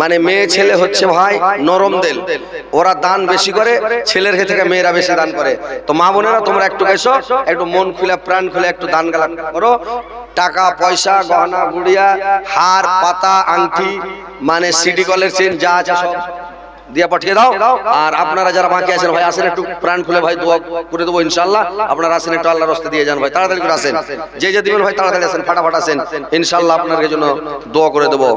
Speaker 1: মানে মেয়ে ছেলে হচ্ছে ভাই নরম দিল, ওরা দান বেশি করে, ছেলের থেকে মেয়েরা বেশি দান করে। তো মা বোনেরা তোমরা একটু এসো, একটু মন খুলে প্রাণ খুলে একটু দান গালা করো, টাকা পয়সা, গহনা গুড়িয়া, হার পাতা, আংটি, মানে সিটি কলের চেন যা আছে সব দিয়ে পাঠিয়ে দাও। আর আপনারা যারা বাকি আছেন ভাই আসেন, একটু প্রাণ খুলে ভাই দোয়া করে দেবো ইনশাআল্লাহ। আপনারা আসেন, একটু আল্লাহর রাস্তায় দিয়ে যান ভাই, তাড়াতাড়ি করে আসেন, যে যে দিবেন ভাই তাড়াতাড়ি আসেন, ফাটাফাট আসেন, ইনশাআল্লাহ আপনাদের জন্য দোয়া করে দেবো।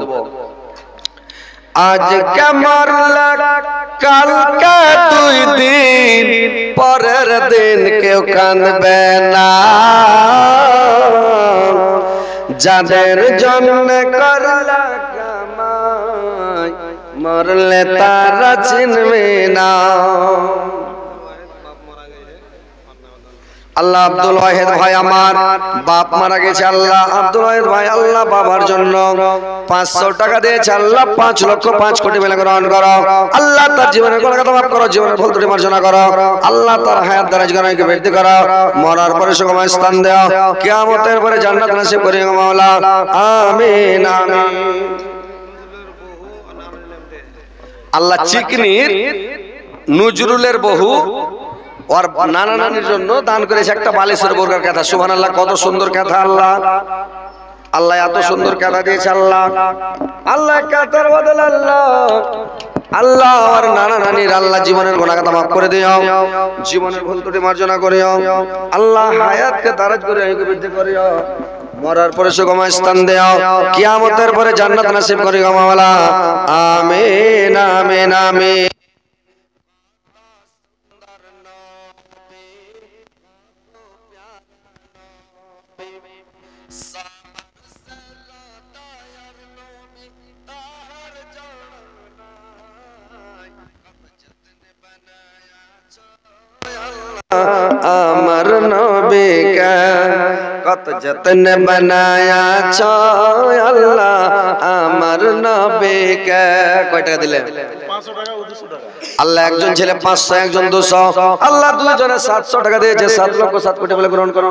Speaker 1: আজ কে মারলা কালকে 2 দিন পরের দিন কেউ কাঁদবে না, যাদের জন্য করলা কামাই মরলে তারা চিনবে না। আল্লাহ আব্দুল ওয়াহিদ ভাই আমার বাপ মারা গেছে, আল্লাহ আব্দুল ওয়াহিদ ভাই আল্লাহ বাবার জন্য 500 টাকা দিয়েছে, আল্লাহ 5 লক্ষ 5 কোটি মিলে গ্রহণ করো। আল্লাহ তার জীবনের গুনাহ মাফ করো, জীবনের ভুল ত্রুটি মার্জনা করো। আল্লাহ তার হায়াত দারাজ গণাকে বৃদ্ধি করো, মরার পরে সুখময় স্থান দাও, কিয়ামতের পরে জান্নাত নসিব করিও মাওলা, আমিন আমিন। আল্লাহ চিকনির নজরুলের বহু ওর নানা নানির জন্য দান করেছে একটা বালিশের বোরকার কথা। সুবহানাল্লাহ, কত সুন্দর কথা। আল্লাহ আল্লাহ এত সুন্দর কথা দিয়েছে। আল্লাহ আল্লাহ কাতার বদল আল্লাহ আল্লাহ আর নানা নানির আল্লাহ জীবনের গুনাহ খাতা মাফ করে দিও, জীবনের ভুল ত্রুটি মার্জনা করিও। আল্লাহ হায়াতকে দারাজ করে আয়ুকে বৃদ্ধি করিও, মরার পরে সুখময় স্থান দাও, কিয়ামতের পরে জান্নাত নসিব করিও মাওলা, আমিন আমিন আমিন। আমার নবীকে কত যত্ন বানায়া ছো আল্লাহ, আমার নবীকে। কয় টাকা দিলেন? 500 টাকা ও 200 টাকা। আল্লাহ একজন ছেলে 500, একজন 200, আল্লাহ দুইজনে 700 টাকা দিয়েছে। 7 লক্ষ 7 কোটি বলে গ্রহণ করো।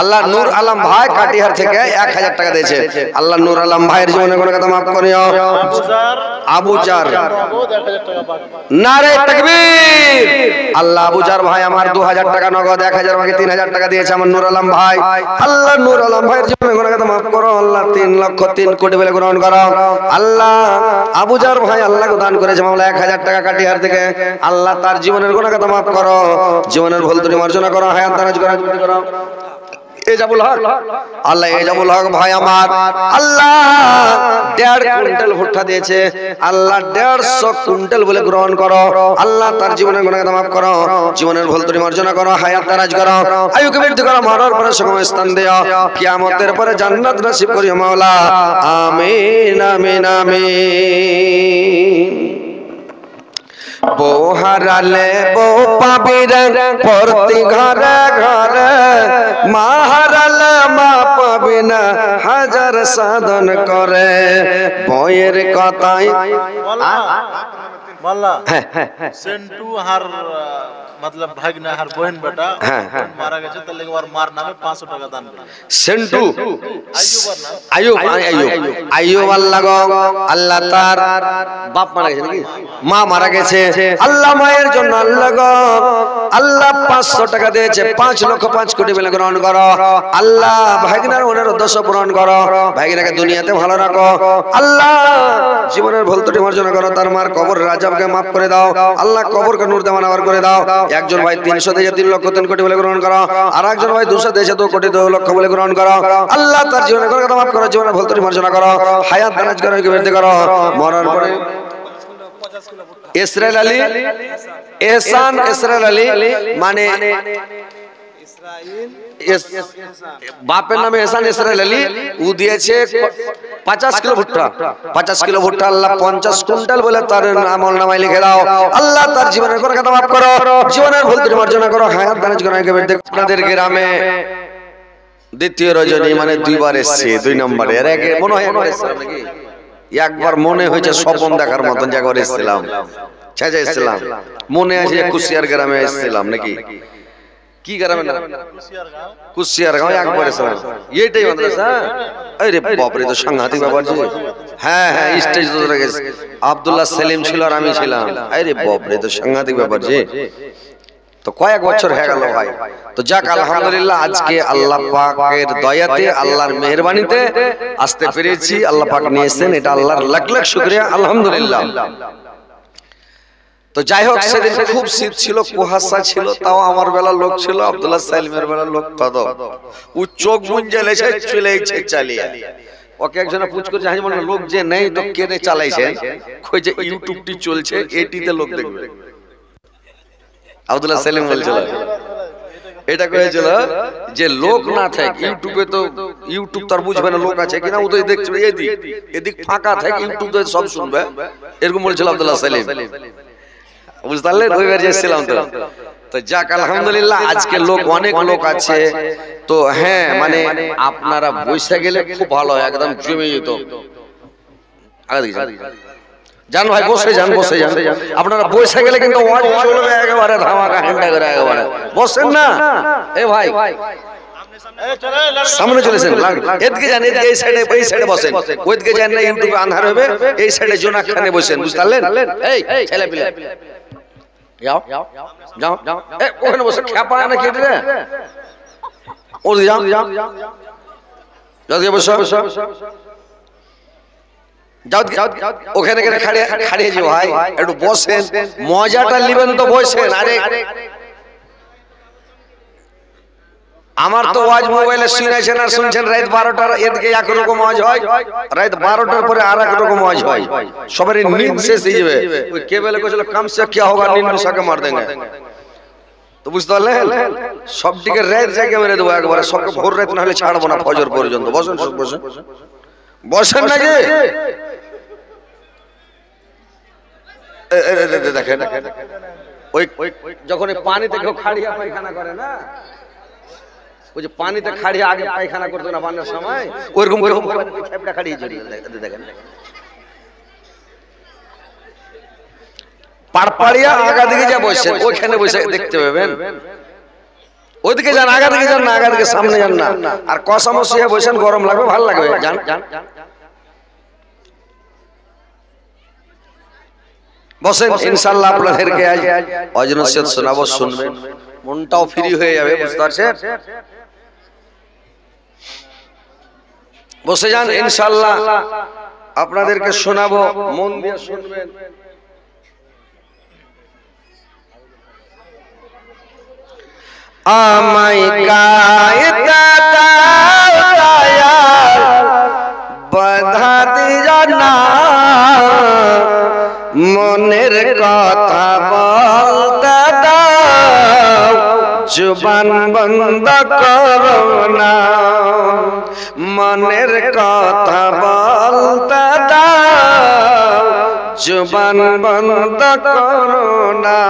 Speaker 1: আল্লাহ নূর আলম ভাই কাটিহার থেকে 1000 টাকা দিয়েছে। আল্লাহ নূর আলম ভাইয়ের জীবনে গুনাহ খাতা মাফ করিও। আবুজার নারে তাকবীর। আল্লাহ আবুজার ভাই আমার 2000 টাকা নগদ, 1000 বাকি 3000 টাকা দিয়েছে আমার নূর আলম ভাই। আল্লাহ নূর আলম ভাইয়ের জীবনে গুনাহ খাতা মাফ করো। আল্লাহ 3 লক্ষ 3 কোটি বলে গ্রহণ করো। আল্লাহ আবুজার ভাই আল্লাহকে দান করেছে মাওলা 1000 টাকা কাটিহার থেকে। আল্লাহ তার জীবনের গুনাহ খাতা মাফ করো, জীবনের ভুল ত্রুটি মার্জনা করো, হায়াত দারাজ করো। এজাবুল হক আল্লাহ এজাবুল হক ভাই আমার আল্লাহ 1.5 কুইন্টাল ভুট্টা দিয়েছে। আল্লাহ 150 কুইন্টাল বলে গ্রহণ করো। আল্লাহ তার জীবনের গুনাহ খাতা মাফ করো, জীবনের ভুল ত্রুটি মার্জনা করো, হায়াত দারাজ করো, আয়ুকে বৃদ্ধি করো, মরার পরে সুখময় স্থান দিও, কিয়ামতের পরে জান্নাত নসিব করিও মাওলা, আমিন আমিন আমিন। বউ হারালে বউ পাবি রে প্রতি ঘরে ঘরে, মা হারালে মা পাবি না হাজার সাধন করে। বউয়ের কথাই বল্লা সেন্টু হার मतलब भागना हर बहन बेटा मारा गया तो लेकिन मार नामे 500 টাকা দান করে। সেন্টু আইয়ুব আইয়ুব আল্লাহ গো আল্লাহ তার বাপ মারা গেছে নাকি মা মারা গেছে। আল্লাহ মায়ের জন্য আল্লাহ গো আল্লাহ 500 টাকা দিয়েছে। 5 লক্ষ 5 কোটি বলে গ্রহণ করো। আল্লাহ ভাগিনার ওনার উদ্দেশ্য পূরণ করো, ভাগিনাকে দুনিয়াতে ভালো রাখো। আল্লাহ জীবনের ভুল ত্রুটি মার্জনা করো, তার মার কবরের আযাবকে maaf করে দাও। আল্লাহ কবরকে নূর দেওয়ানার করে দাও। একজন ভাই 300 দিয়েছে 3 লক্ষ 3 কোটি বলে গ্রহণ করো, আর একজন ভাই 200 দিয়েছে 2 কোটি 2 লক্ষ বলে গ্রহণ করো। আল্লাহ তার জীবনের গুনাহ মাফ করো, জীবনের ভুল ত্রুটি মার্জনা করো, হায়াত দারাজ করো, বৃদ্ধি করো। মরার পরে ইসরাইল আলী এহসান ইসরাইল আলী মানে বাপের নামে এহসান ইসরাইল আলী, ও দিয়েছে 50 কিলো ভুট্টা। 50 কিলো ভুট্টা আল্লাহ 50 কুইন্টাল বলে তার আমল নামায় লিখে দাও। আল্লাহ তার জীবনের গুনাহ মাফ করো, জীবনের ভুল ত্রুটি মার্জনা করো, হায়াত দারাজ করো। আপনাদের গ্রামে দ্বিতীয় রজনী মানে 2 বার এসেছে, 2 নম্বরে। এর আগে মনে হয় নাকি একবার মনে হয়েছে স্বপ্ন দেখার মতন জায়গা এসেছিলাম, ছেঁচা এসেছিলাম মনে আছে। কুশিয়ার গ্রামে এসেছিলাম নাকি, কি গ্রামে না কুশিয়ার গাঁও একবার এসেছিলাম। এইটাই মাদ্রাসা। আরে বাপ রে, তো সাংঘাতিক ব্যাপার জি। হ্যাঁ হ্যাঁ স্টেজ ধরে গেছে, আব্দুল্লাহ সেলিম ছিল আর আমি ছিলাম। আরে বাপ রে, তো সাংঘাতিক ব্যাপার জি। তো কয়েক বছর হয়ে গেল ভাই। তো যাক আলহামদুলিল্লাহ, আজকে আল্লাহ পাকের দয়াতে আল্লাহর মেহেরবানিতে আসতে পেরেছি। আল্লাহ পাক নিয়েছেন, এটা আল্লাহর লাখ লাখ শুকরিয়া আলহামদুলিল্লাহ। তো যাই হোক, সেদিন খুব শীত ছিল, কুয়াশা ছিল, তাও আমার বেলা লোক ছিল, আব্দুল্লাহ সালিমের বেলা লোক কত ও চোখ মুঞ্জে লেছে চলে চালিয়ে। ওকে একজনে পুছ করছে হাজি মনে লোক যে নেই তো কেনে চালাইছেন কই যে ইউটিউবটি চলছে এটিতে লোক দেখবে আব্দুল্লাহ সেলিম বলছিল এটা কয়েছিল যে লোক না থাকে ইউটিউবে তো ইউটিউব তার বুঝবে না লোক আছে কিনা ও তো দেখছে এদিক এদিক ফাঁকা থাকে ইউটিউব তো সব শুনবে এরকম বলছিল আব্দুল্লাহ সেলিম বুঝতে পারলেন ওইবার যাচ্ছিলাম তো তো যাক আলহামদুলিল্লাহ আজকে লোক অনেক লোক আছে তো হ্যাঁ মানে আপনারা বসে গেলে খুব ভালো হয় একদম জমে যেত জান ভাই বসে যান আপনারা বসে গেলে কিন্তু ওয়াজ চলবে একেবারে ধামাকা হ্যান্ডা করে একেবারে বসেন না এ ভাই সামনে চলেছেন এদিকে যান এদিকে এই সাইডে বসেন ওইদিকে যান না ইউটিউবে আন্ধার হবে এই সাইডে জোনাখানে বসেন বুঝতে পারলেন এই ছেলে পিলে যাও যাও যাও ওখানে বসে খেপা না কেটে রে ও যাও যাও বসো যাও ওখানে গেলে খাড়িয়ে যাও ভাই একটু বসেন মজাটা নিবেন তো বসেন আরে আমার তো ওয়াজ মোবাইলে শুনেছেন আর শুনছেন রাত 12টার এদিকে একরকম ওয়াজ হয় রাত 12টার পরে আর একরকম ওয়াজ হয় সবারই নীंद শেষ হয়ে যাবে ওই কেবলে কইছিল কম সে কি होगा नींद में सके मार देंगे তো বুঝতে পারলেন সবদিকে রাত জায়গা মেরে দেব একবারে সবকে ভোর রাত না হলে ছাড়বো না ফজর পর্যন্ত বসেন বসেন বসেন না যে দেখেন ওই যখন পানিতে কেউ খাড়িয়া পায়খানা করে না ওই যে পানিতে খাড়িয়ে আগে পায়খানা করতো না বান্নার সময় ওইরকম করে খেপড়া খাড়িয়ে জড়িয়ে দেখেন পাড়পাড়িয়া আগা দিকে যা বসে ওইখানে বসে দেখতে পাবেন ওইদিকে যান আগা দিকে যান না আগা দিকে সামনে যান না আর কষামশিয়া বসেন গরম লাগবে ভালো লাগবে যান বসেন ইনশাআল্লাহ আপনাদেরকে আজ ওয়াজ নসিহত শোনাবো শুনবেন মনটাও ফ্রি হয়ে যাবে বুঝতে পারছেন বসে যান ইনশাআল্লাহ আপনাদেরকে শোনাবো মন দিয়ে শুনবেন আমায় কায়দা দায়া বাধা দিয়া না মনের কথা বলতে দাও জবান বন্ধ করো না মনের কথা বলতে দাও জবান বন্ধ করো না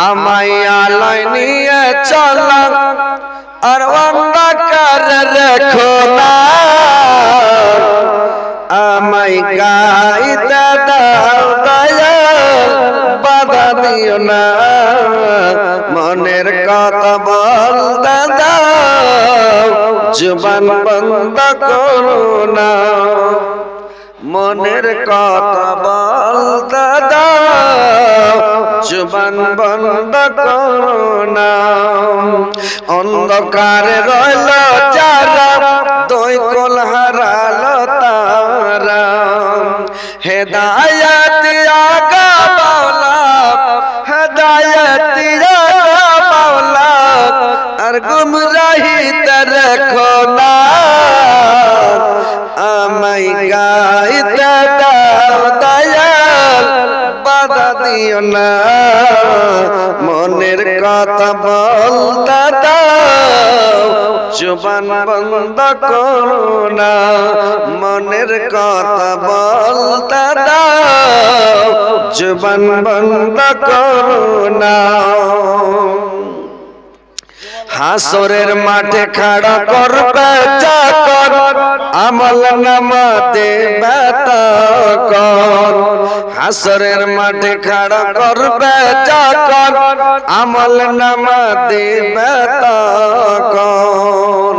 Speaker 1: আমায় আলোয় নিয়ে চলো আর অন্ধকার রেখো না আমায় গাইতে দাও দয়া বাধা দিও না মনের কথা বলতে দাও জবান বন্ধ করো না মনের কথা বলতে দাও জবান বন্ধ করো না অন্ধকারে রইল যারা দুই কোল হারালো তারা হেদায়েত আগা মাওলা হেদায়েত আগা মাওলা আর গুমরাহিতে রেখো না আমায় গাইতে দাও দয়াল বাধা দিও না মনের কথা বলতে দাও জবান বন্ধ করো না মনের কথা বলতে দাও জবান বন্ধ করো না হাসরের মাঠে খাড়া করবে চাকর আমল নামা দেবে তাকর হাসরের মাঠে খাড়া করবে চাকর আমল নামা দেবে তাকর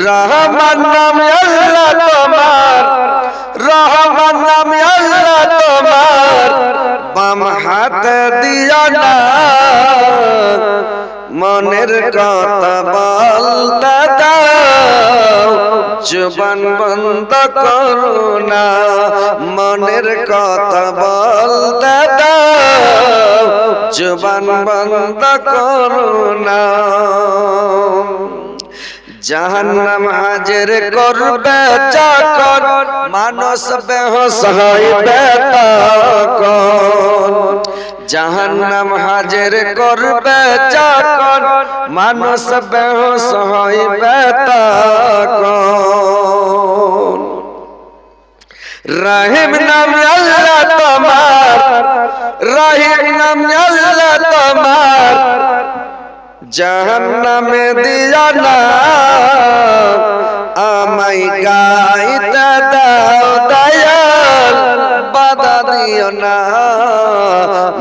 Speaker 1: রহমান নাম আল্লাহ তোমার রহমান নাম আল্লাহ তোমার বাম হাত দিও না মনের কথা বলতে দাও জবান বন্ধ করো না মনের কথা বলতে দাও জবান বন্ধ করো না জাহান্নাম হাজির করবে যখন মানুষ বেহুশ হইবে তখন জাহান্নাম হাজির করবে যখন মানুষ বেহুশ হইবে তখন রহিম নাম আল্লাহ তোমার রহিম নাম আল্লাহ তোমার জাহান্নামে দিও না আমায় গাইতে দাও দয়াল বাধা দিও না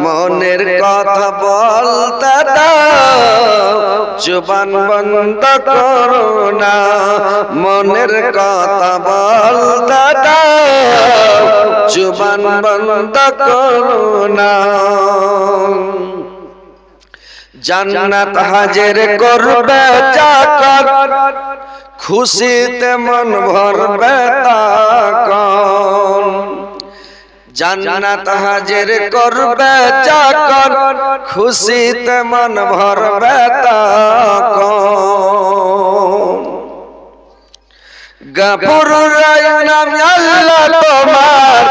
Speaker 1: মনের কথা বলতে দাও জবান বন্ধ করো না মনের কথা বলতে দাও জবান বন্ধ করো না জান্নাত হাজির করবে যখন খুশিতে মন ভরবে তখন জান্নাত হাজির করবে যখন খুশিতে মন ভরবে তখন গফুরুর রহিম নাম আল্লাহ তোমার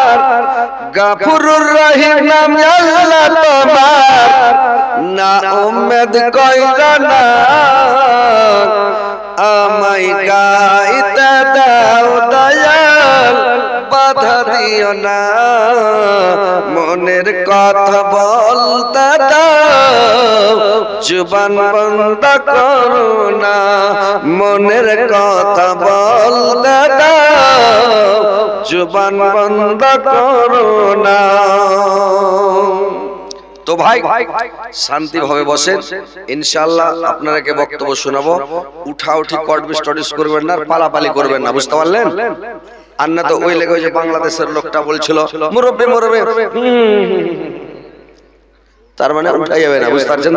Speaker 1: গফুরুর রহিম নাম আল্লাহ তোমার না উম্মেদ কইরা না আমায় গাইতে দাও দয়াল বাধা দিও না মনের কথা বলতে দাও জবান বন্ধ করো না মনের কথা বলতে দাও জবান বন্ধ করো না তো ভাই শান্তি ভাবে বসেন ইনশাআল্লাহ আপনাদেরকে বক্তব্য শোনাবো উঠাউঠি কট স্টাডিজ করবেন না পালাপালি করবেন না বুঝতে পারলেন আর না তো ওই লেগে যে বাংলাদেশের লোকটা বলছিল মুরব্বি মুরব্বি তার মানে উঠাই যাবে না বুঝতে পারছেন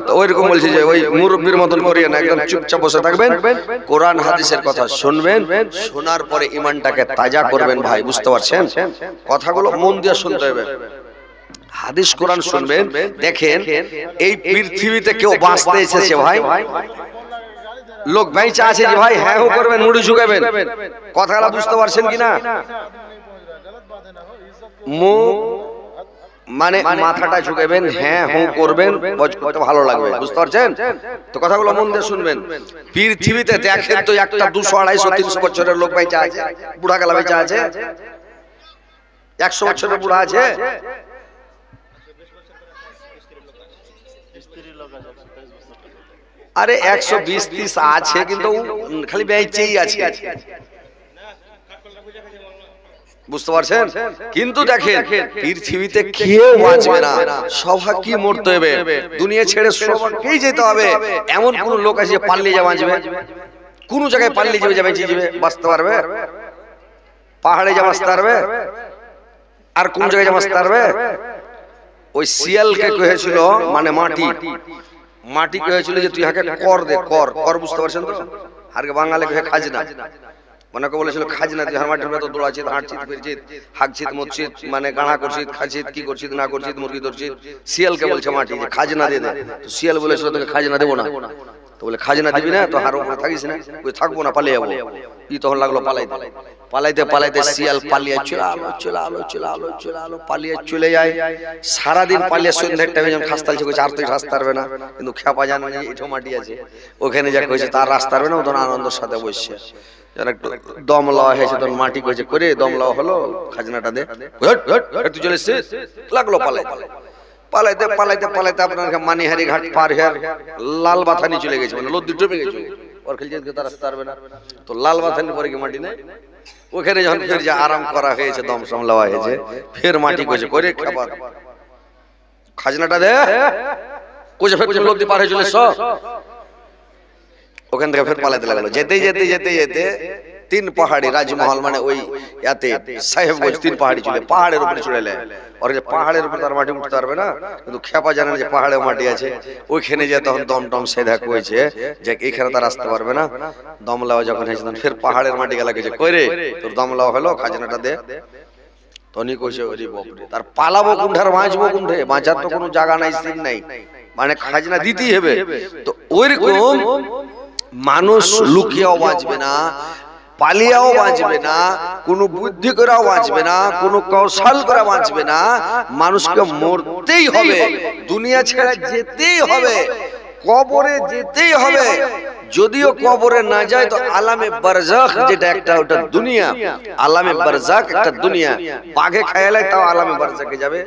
Speaker 1: তো ওইরকম বলছি যে ওই মুরব্বির মতন করিয়ে না একদম চুপচাপ বসে থাকবেন কোরআন হাদিসের কথা শুনবেন শোনার পরে ঈমানটাকে তাজা করবেন ভাই বুঝতে পারছেন কথাগুলো মন দিয়ে শুনতে হবে হাদিস কোরআন শুনবেন দেখেন এই পৃথিবীতে কেউ বাঁচতে এসেছে ভাই লোক বেঁচে আছে যে ভাই হ্যাঁ হো করবেন মুড়ি ঝুঁকাবেন কথাটা বুঝতে পারছেন কিনা মুখ মানে মাথাটা ঝুঁকাবেন হ্যাঁ হো করবেন কত ভালো লাগবে বুঝতে পারছেন তো কথাগুলো মন দিয়ে শুনবেন পৃথিবীতে দেখেন তো একটা 200 250 300 বছরের লোক বেঁচে আছে বুড়া কালা বেঁচে আছে 100 বছরের বুড়া আছে আরে 120-30 আছে কিন্তু খালি বেঁচেই আছে বুঝতে পারছেন কিন্তু দেখেন পৃথিবীতে কেউ বাঁচবে না সবাই কি মরতে হবে দুনিয়া ছেড়ে সবাইকেই যেতে হবে এমন কোন লোক আছে যে পালিয়ে যা বাঁচবে কোন জায়গায় পালিয়ে যাবে বেঁচে যাবে বাঁচতে পারবে পাহাড়ে যা বাঁচতে পারবে আর কোন জায়গায় যা বাঁচতে পারবে ওই শিয়ালকে কহেছিল মানে মাটি কহেছিল যে তুই হাকে কর দে কর বুঝতে পারছেন তো আরকে বাঙালি কহে খাজনা মনে বলেছিল খাজনা তুই মাটির ভেতর দৌড়াচ্ছিস হাঁটছিস ফিরছিস হাঁকছিস মরছিস মানে গাঁড়া করছিস খাচ্ছিস কি করছিস না করছিস মুরগি ধরছিস শিয়ালকে বলছে মাটি যে খাজনা দিয়ে দে তো শিয়াল বলেছিল তোকে খাজনা দেবো না তো বলে খাজনা দিবি না তো হার উপরে থাকিস না ওই থাকবো না পালিয়ে যাবো ই তখন লাগলো পালাইতে পালাইতে শিয়াল পালিয়ে চলে পালিয়ে চলে যায় সারাদিন পালিয়ে সন্ধ্যার টাইমে যখন খাস্তা চলছে আর তুই রাস্তা পারবে না কিন্তু খেপা জানে না এঠো মাটি আছে ওখানে যা কইছে তার রাস্তা পারবে না ও তখন আনন্দের সাথে বসছে একটু দম লওয়া হয়েছে তখন মাটি কইছে করে দম লওয়া হলো খাজনাটা দে তুই চলে এসছিস লাগলো পালাইতে আপনার মানিহারি ঘাট পার হয়ে লাল বাথানি চলে গেছে মানে লদ্দি ডুবে গেছে ওর খেলছে তার রাস্তা পারবে না তো লাল বাথানি পরে কি মাটি নেই ওখানে যখন ফের যে আরাম করা হয়েছে দম সম লওয়া হয়েছে ফের মাটি কইছে করে খাবার খাজনাটা দে কইছে ফের লদ্দি পার হয়ে চলে সব ওখান থেকে ফের পালাইতে লাগলো যেতে 3 পাহাড়ি রাজমহল মানে ওই ইয়াতে সাহেবগঞ্জ 3 পাহাড়ি চলে পাহাড়ের উপরে চলে এলে আর যে পাহাড়ের উপরে তার মাটি উঠতে পারবে না কিন্তু খেপা জানে যে পাহাড়ে মাটি আছে ওইখানে যে তখন দম সেধা কইছে যে এখানে তার আসতে পারবে না দম লাও যখন হয়েছে তখন ফের পাহাড়ের মাটি গেলা কইছে কইরে তোর দম লাও হলো খাজনাটা দে তনি কইছে ওরে বাপরে তার পালাবো কোনধার বাঁচবো কোনঠে বাঁচার তো কোনো জায়গা নাই সিন নাই মানে খাজনা দিতেই হবে তো ওইরকম মানুষ লুকিয়েও বাঁচবে না, পালিয়েও বাঁচবে না, কোনো বুদ্ধি করেও বাঁচবে না, কোনো কৌশল করে বাঁচবে না। মানুষকে মরতেই হবে, দুনিয়া ছেড়ে যেতেই হবে, কবরে যেতেই হবে। যদিও কবরে না যায় তো আলামে বারজাখ যেটা একটা, ওটা দুনিয়া, আলামে বারজাখ একটা দুনিয়া। বাঘে খায়ালে তাও আলামে বারজাখে যাবে,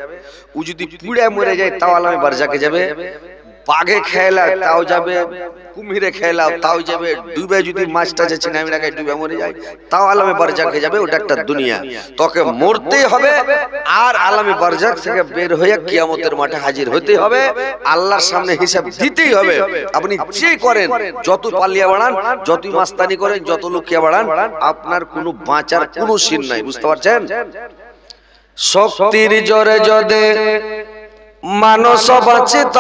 Speaker 1: ও যদি পুড়ে মরে যায় তাও আলামে বারজাখে যাবে, বাঘে খেলা তাও যাবে, কুমিরে খেলা তাও যাবে, ডুবে যদি মাছটা যে চিনামি রাখায় ডুবে মরে যায় তাও আলামে বারজাখে যাবে। ওটা একটা দুনিয়া, তোকে মরতেই হবে। আর আলামে বারজাখ থেকে বের হয়ে কিয়ামতের মাঠে হাজির হতে হবে, আল্লাহর সামনে হিসাব দিতেই হবে। আপনি যে করেন, যত পালিয়া বাড়ান, যতই মাস্তানি করেন, যত লুকিয়া বাড়ান, আপনার কোনো বাঁচার কোনো সিন নাই। বুঝতে পারছেন? শক্তির জোরে যদি মানুষ বাঁচিত,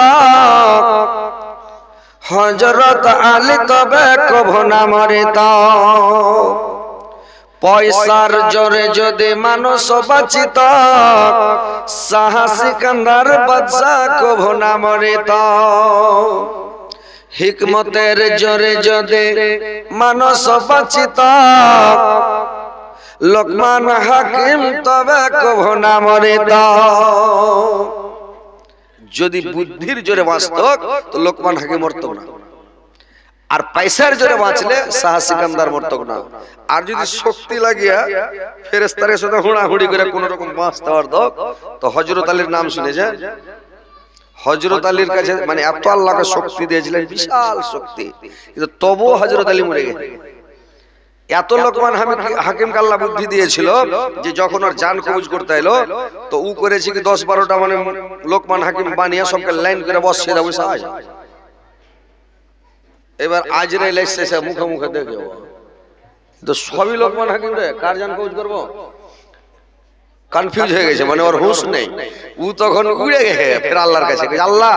Speaker 1: হযরত আলী তবে কভু না মরিত। পয়সার জোরে যদি মানুষ বাঁচিত, শাহ সিকান্দার বাদশা কভু না মরিত। হিকমতের জোরে যদি মানুষ বাঁচিত, লোকমান হাকিম তবে কভু না মরিত। যদি বুদ্ধির জোরে বাঁচত তো লোকমান হাকিম মরত না, আর পয়সার জোরে বাঁচলে শাহ সিকান্দার মরত না। আর যদি শক্তি লাগিয়া ফেরেশতাদের সাথে হুড়াহুড়ি করে কোন রকম বাঁচতে পারত তো হযরত আলীর নাম শুনেছে? হযরত আলীর কাছে মানে এত আল্লাহকে শক্তি দিয়েছিলেন, বিশাল শক্তি, কিন্তু তবুও হযরত আলী মরে গেছে। এত লোকমান হাকিমকে আল্লাহ বুদ্ধি দিয়েছিল যে যখন ওর জান কবজ করতে এলো তো ও করেছে কি 10-12টা মানে লোকমান হাকিম বানিয়ে সবকে লাইন করে বসিয়ে দেবো। এবার আজরাইল এসে মুখে মুখে দেখে তো সবই লোকমান হাকিম রে, কার জান কবজ করবো? কনফিউজ হয়ে গেছে, মানে ওর হুঁশ নেই। ও তখন উড়ে গেছে ফের আল্লাহর কাছে, আল্লাহ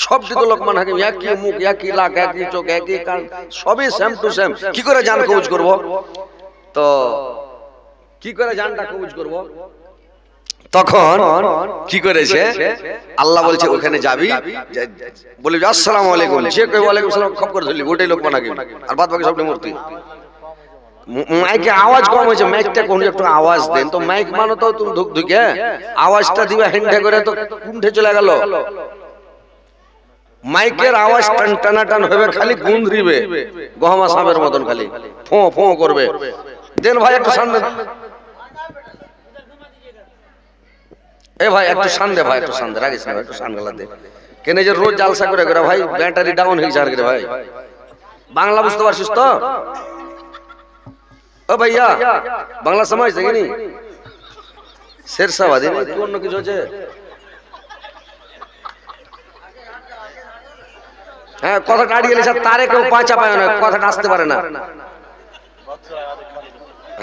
Speaker 1: সবটি তো লোকমান হাকিম, একই মুখ, একই লাখ, একই চোখ, একই কান, সবই সেম টু সেম, কি করে জান কবজ করব? তো কি করে জানটা কবজ করব? তখন কি করেছে আল্লাহ বলছে ওখানে যাবি, বলে আসসালামু আলাইকুম, যে কই ওয়ালাইকুম সালাম খপ করে ধরলি, ওটাই লোকমান হাকিম, আর বাদ বাকি সবটি মূর্তি। মাইকে আওয়াজ কম হয়েছে, মাইকটা কোন একটু আওয়াজ দেন তো। মাইক মানো তো তুমি ধুক ধুকে আওয়াজটা দিবা হেন্ডে করে, তো কুণ্ঠে চলে গেল। মাইকের আওয়াজ টান হবে, খালি গুঁধরিবে গহমা সাপের মতন, খালি ফো ফো করবে। দেন ভাই একটু সামনে, এ ভাই একটু সামনে, ভাই একটু সামনে রাখিস না, একটু সামনে গলা দে। কেন যে রোজ জালসা করে করে ভাই ব্যাটারি ডাউন হয়ে যায় রে ভাই। বাংলা বুঝতে পারছিস তো? ও ভাইয়া বাংলা সমাজ দেখিনি শেরশাবাদী কি অন্য কিছু আছে? হ্যাঁ, কথাটা আড়িয়ে গেছে, তারে কেউ বাঁচা পায় না, কথাটা আসতে পারে না।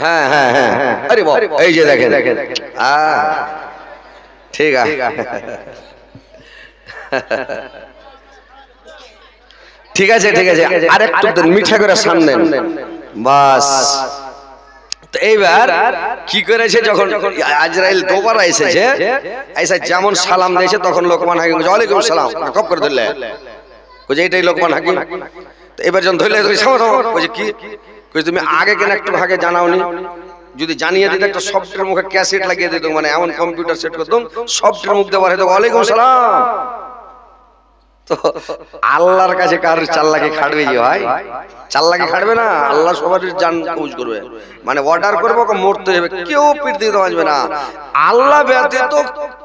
Speaker 1: হ্যাঁ হ্যাঁ হ্যাঁ, আরে বাপ, এই যে দেখেন, ঠিক আছে, ঠিক আছে, ঠিক আছে, আরেকটু মিঠা করে সামনে বাস। এইবার কি করেছে, যখন আজরাইল দোবারা এসেছে, এসে যেমন সালাম দিয়েছে তখন লোকমান হাকিম ওয়ালাইকুম সালাম কপ করে ধরলে, বলছে এইটাই লোকমান হাকিম। তো এবার যখন ধরলে বলছে কি, তুমি আগে কেন একটু ভাগে জানাওনি? যদি জানিয়ে দিতে একটা সফটওয়্যার মুখে ক্যাসেট লাগিয়ে দিত, মানে এমন কম্পিউটার সেট করতাম সফটওয়্যার মুখ দেওয়ার হয়তো ওয়ালাইকুম সালাম। তো আল্লাহর কাছে কার চাল্লাকে খাটবে যে ভাই? চাল্লাকে খাটবে না, আল্লাহ সবার জান কবজ করবে, মানে অর্ডার করবো মরতে হবে, কেউ পৃথিবীতে বাঁচবে না। আল্লাহ ব্যতীত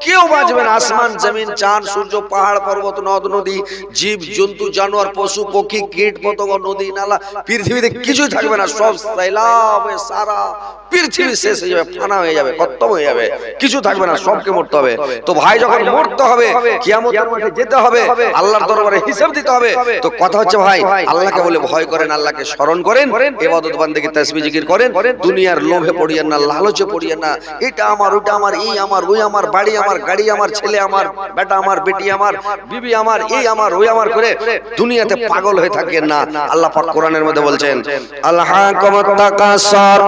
Speaker 1: কেউ বাঁচবে না। আসমান জমিন চাঁদ সূর্য পাহাড় পর্বত নদ নদী জীব জন্তু জানোয়ার পশু পক্ষী কীট পতঙ্গ নদী নালা পৃথিবীতে কিছুই থাকবে না, সব সাইলাবে, সারা পৃথিবী শেষ হয়ে যাবে, ফানা হয়ে যাবে, খতম হয়ে যাবে, কিছু থাকবে না, সবকে মরতে হবে। তো ভাই যখন মরতে হবে, কিয়ামতের মাঠে যেতে হবে, আল্লাহর দরবারে হিসাব দিতে হবে। তো কথা হচ্ছে ভাই, আল্লাহকে বলে ভয় করেন, আল্লাহকে স্মরণ করেন, ইবাদত বান্দেগি তাসবিহ জিকির করেন, দুনিয়ার লোভে পড়িয়েন না, লালচে পড়িয়েন না। এটা আমার, ওটা আমার, এই আমার, ওই আমার, বাড়ি আমার, গাড়ি আমার, ছেলে আমার, বেটা আমার, বেটি আমার, বিবি আমার, এই আমার, ওই আমার করে দুনিয়াতে পাগল হয়ে থাকেন না। আল্লাহ পাক কোরআনের মধ্যে বলছেন, আল্লাহাকুমুত তাকাসুর,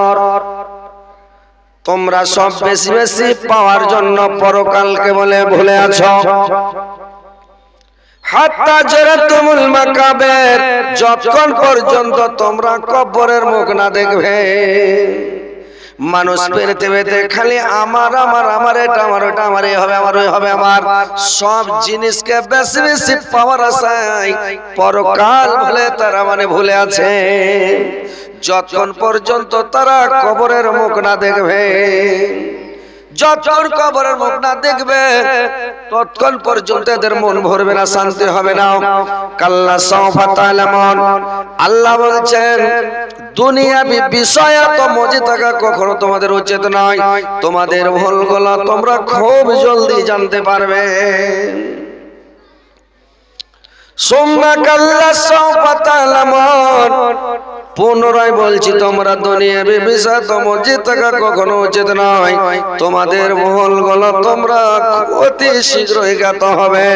Speaker 1: তোমরা সব বেশি বেশি পাওয়ার জন্য পরকালকে বলে ভুলে আছো। হাত্তা জারাতুমুল মাকাবির, যতক্ষণ পর্যন্ত তোমরা কবরের মুখ না দেখবে। মানুষ পেতে পেতে খালি আমার আমার আমার, এটা আমার, ওটা আমার, এই হবে আমার, ওই হবে আমার, সব জিনিসকে বেশি বেশি পাওয়ার আশায় পরকাল বলে তারা মানে ভুলে আছে। যতক্ষণ পর্যন্ত তারা কবরের মুখ না দেখবে, যতক্ষণ কবরের মুখ না দেখবে ততক্ষণ পর্যন্ত এদের মন ভরবে না, শান্তি হবে না। কাল্লা সাওফা তা'লামুন, আল্লাহ বলছেন দুনিয়াবি বিষয় তো মজে থাকা কখনো তোমাদের উচিত নয়। তোমাদের ভুলগুলো তোমরা খুব জলদি জানতে পারবে। সুম্মা কাল্লা সাওফা তা'লামুন, পুনরায় বলছি তোমরা দুনিয়াবি বিষয় তো মজে থাকা কখনো উচিত নয়। তোমাদের ভুলগুলো তোমরা অতি শীঘ্রই জ্ঞাত হবে।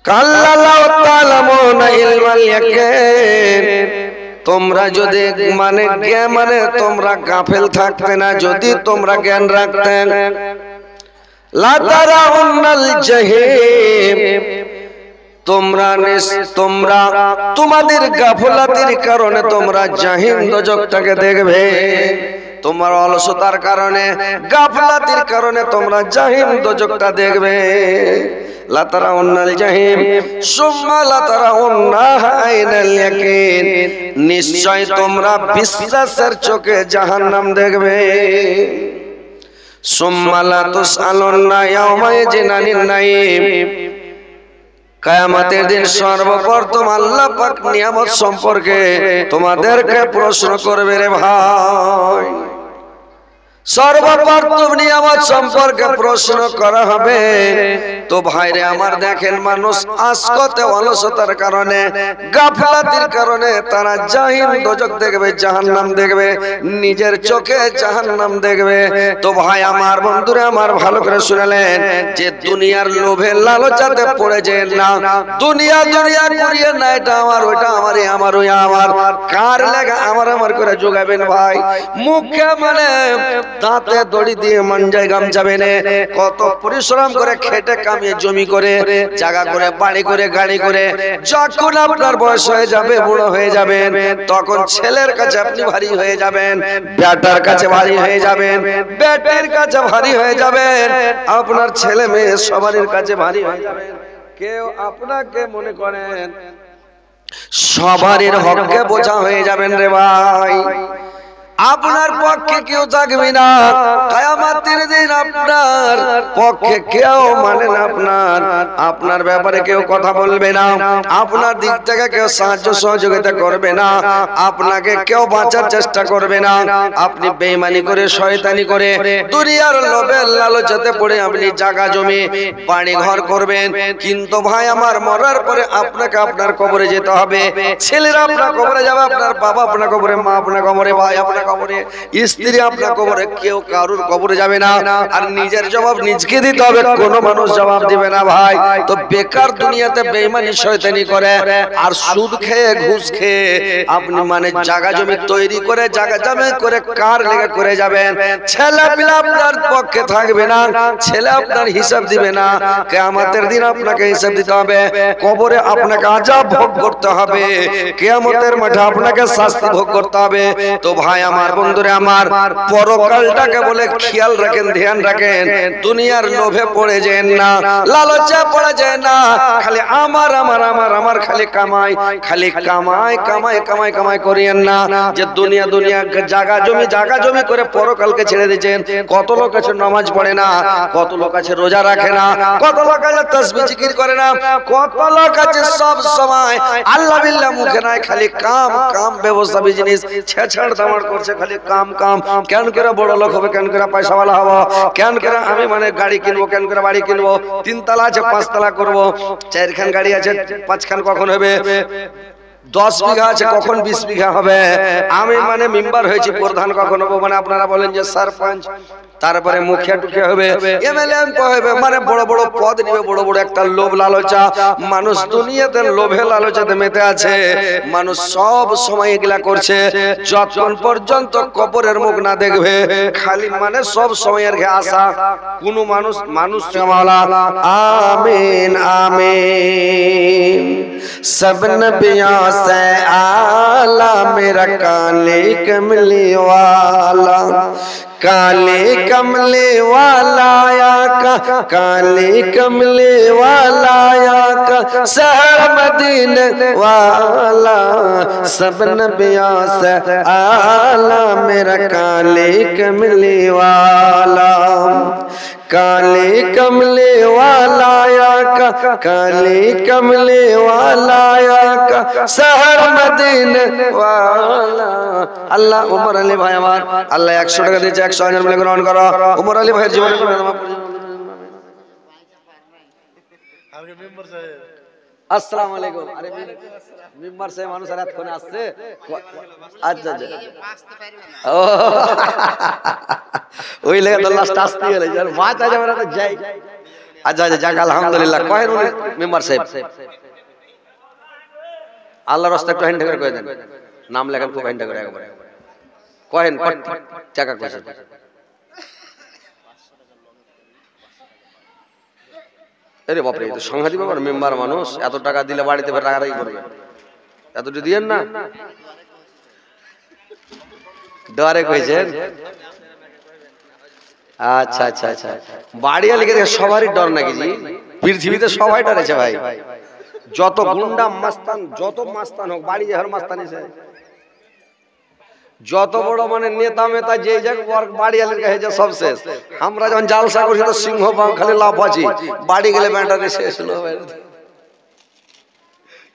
Speaker 1: কাল্লা লাউ তা'লামুনা ইলমাল ইয়াকিন, তোমরা যদি মানে তোমরা গাফেল থাকতে না, যদি তোমরা জ্ঞান রাখতেন, লা তারাউন্নাল জাহিম, তোমরা তোমাদের গাফলাতির কারণে তোমরা জাহিম দোজখটাকে দেখবে। তোমার অলসতার কারণে, গাফলাতির কারণে তোমরা জাহিম দোজখটা দেখবে। লা তারাউন্নাল জাহিম সুম্মা লা তারাউন্নাহা আইনাল ইয়াকিন, নিশ্চয় তোমরা বিশ্বাসের চোখে জাহান্নাম দেখবে। সুম্মা লা তুসআলুন্না ইয়াওমাইযিন আনিন নাঈম, কিয়ামতের দিন সর্বপ্রথম আল্লাহ পাক নিয়ামত সম্পর্কে তোমাদেরকে প্রশ্ন করবে রে ভাই। সর্বপ্রথম নিয়ামত সম্পর্কে প্রশ্ন করা হবে। তো ভাইরে আমার দেখেন, মানুষ আজকতে অলসতার কারণে, গাফলাতির কারণে তারা জাহিম দোজখ দেখবে, জাহান্নাম দেখবে, নিজের চোখে জাহান্নাম দেখবে। তো ভাই আমার, বন্ধুরা আমার, ভালো করে শুনলেন যে দুনিয়ার লোভে লালচাতে পড়ে যেন না। দুনিয়া দুনিয়া করিয়ে না, এটা আমার, ওইটা আমার, এই আমার, ওই আমার, কার লাগা আমার আমার করে যোগাবেন ভাই। মুখে মানে দাঁতে দড়ি দিয়ে মানজায় গামছাবে না, কত পরিশ্রম করে খেটে কামিয়ে জমি করে, জায়গা করে, বাড়ি করে, গাড়ি করে, যখন আপনার বয়স হয়ে যাবে, বুড়ো হয়ে যাবেন, তখন ছেলের কাছে আপনি ভারী হয়ে যাবেন, বেটার কাছে ভারী হয়ে যাবেন, বেটির কাছে ভারী হয়ে যাবেন, আপনার ছেলে মেয়ে সবারই কাছে ভারী হয়ে যাবেন। কেউ আপনাকে মনে করেন সবারই হককে বোঝা হয়ে যাবেন রে ভাই। আপনার পক্ষে কেউ থাকবে না, কিয়ামতের দিন আপনার পক্ষে কেউ মানে না, আপনার ব্যাপারে কেউ কথা বলবে না, আপনার দিক থেকে কেউ সাহায্য সহযোগিতা করবে না, আপনাকে কেউ বাঁচার চেষ্টা করবে না। আপনি বেঈমানি করে, শয়তানি করে, দুনিয়ার লোভে লালচাতে পড়ে আপনি জায়গা জমি বাড়ি ঘর করবেন, কিন্তু ভাই আমার মরার পরে আপনাকে আপনার কবরে যেতে হবে। ছেলেরা আপনার কবরে যাবে, আপনার বাবা আপনার কবরে, মা আপনার কবরে, ভাই আপনার কবরে, স্ত্রী আপনার কবরে, কেউ কারুর কবরে যাবে না। আর নিজের জবাব নিজকে দিতে হবে, কোনো মানুষ জবাব দিবে না ভাই। তো বেকার দুনিয়াতে বেঈমানি শয়তানি করে আর সুদ খেয়ে, ঘুষ খেয়ে আপনি মানে জায়গা জমি তৈরি করে, জায়গা জমি করে কার লেগে করে যাবেন। ছেলে পিলে আপনার পক্ষে থাকবে না, ছেলে আপনার হিসাব দিবে না। কিয়ামতের দিন আপনাকে হিসাব দিতে হবে, কবরে আপনাকে আযাব ভোগ করতে হবে, কিয়ামতের মাঠে আপনাকে শাস্তি ভোগ করতে হবে। তো ভাই আমার, বন্ধুরে আমার, পরকালটাকে বলে খেয়াল রাখেন, ধ্যান রাখেন। দুনিয়ার লোভে পড়ে যেন না, লালচে পড়ে যেন না, খালি আমার আমার আমার আমার, খালি কামাই, খালি কামাই কামাই কামাই কামাই করিয়েন না। যে দুনিয়া দুনিয়া জায়গা জমি করে পরকালকে ছেড়ে দিয়েছেন। কত লোক আছে নামাজ পড়ে না, কত লোক আছে রোজা রাখে না, কত লোক আছে তাসবিহ জিকির করে না, কত লোক আছে সব সময় আল্লাহ বিল্লাহ মুখে নাই, খালি কাম কাম, ব্যবসা বিজনেস ছেছাড় দামাড় করছে, খালি কাম কাম। কেন করে বড় লোক হবে, কেন করে পয়সাওয়ালা হবো, কেন করে আমি মানে গাড়ি কিনবো, কেন করে বাড়ি কিনবো, 3 তলা আছে 5 তলা করবো, 4খান গাড়ি আছে 5খান কখন হবে, 10 বিঘা আছে কখন 20 বিঘা হবে, আমি মানে মেম্বার হয়েছি, প্রধান কখন হবো, মানে আপনারা বলেন যে সরপঞ্চ, তারপরে মুখিয়া টুকিয়া হবে, এমএলএ এমপি হবে, মানে বড় বড় পদ নিবে, বড় বড় একটা লোভ লালসা। মানুষ দুনিয়াতে লোভে লালসাতে মেতে আছে, মানুষ সব সময় এগুলা করছে যতক্ষণ পর্যন্ত কবরের মুখ না দেখবে। খালি মানে সব সময়ের আশা। কোন মানুষ মাওলা আমিন আমিন। सब नबियों से आला मेरा काले कमली वाला, काले कमले वाला आका, काले कमले वाला आका, शहर मदीने वाला। सब नबियों से आला मेरा काले कमले वाला, काले कमले वाला आका, काले कमले वाला आका, शहर मदीने वाला। আল্লাহ উমর আলী ভাই আমার, আল্লাহ 100 টাকা দিয়েছে, 100 হাজার মিলে গ্রহণ করো। উমর আলী ভাইয়ের জীবনে আসসালামু আলাইকুম। আরে মেম্বার সাহেব মানুষ আর এতক্ষণে আসছে। আচ্ছা আচ্ছা, ও ওই লেগে তো লাস্ট আসতে গেলে আর মাছ আজ আমরা তো যাই। আচ্ছা আচ্ছা, যাক আলহামদুলিল্লাহ। কহেন উনি মেম্বার সাহেব, আল্লাহর রাস্তা একটু হ্যান্ড করে কয়ে দেন, নাম লেখান খুব হ্যান্ড করে একবারে কহেন টাকা কইছেন। আরে বাপরে, তো সাংঘাতিক ব্যাপার। মেম্বার মানুষ এত টাকা দিলে বাড়িতে ফের রাগারাগি করবে, এতটা দিয়েন না। ডরে কইছেন? আচ্ছা আচ্ছা আচ্ছা, বাড়ি লিখে দেখে সবারই ডর নাকি জি? পৃথিবীতে সবাই ডরেছে ভাই, যত গুন্ডা মাস্তান, যত মাস্তান হোক, বাড়ি যাওয়ার মাস্তান এসে যত বড় মানে নেতা মেতা যে যাক বাড়িয়ালের কাছে যে সব শেষ। আমরা যখন জালসা করছি তো সিংহ খালি লাভ আছি, বাড়ি গেলে ব্যাটারি শেষ হলো।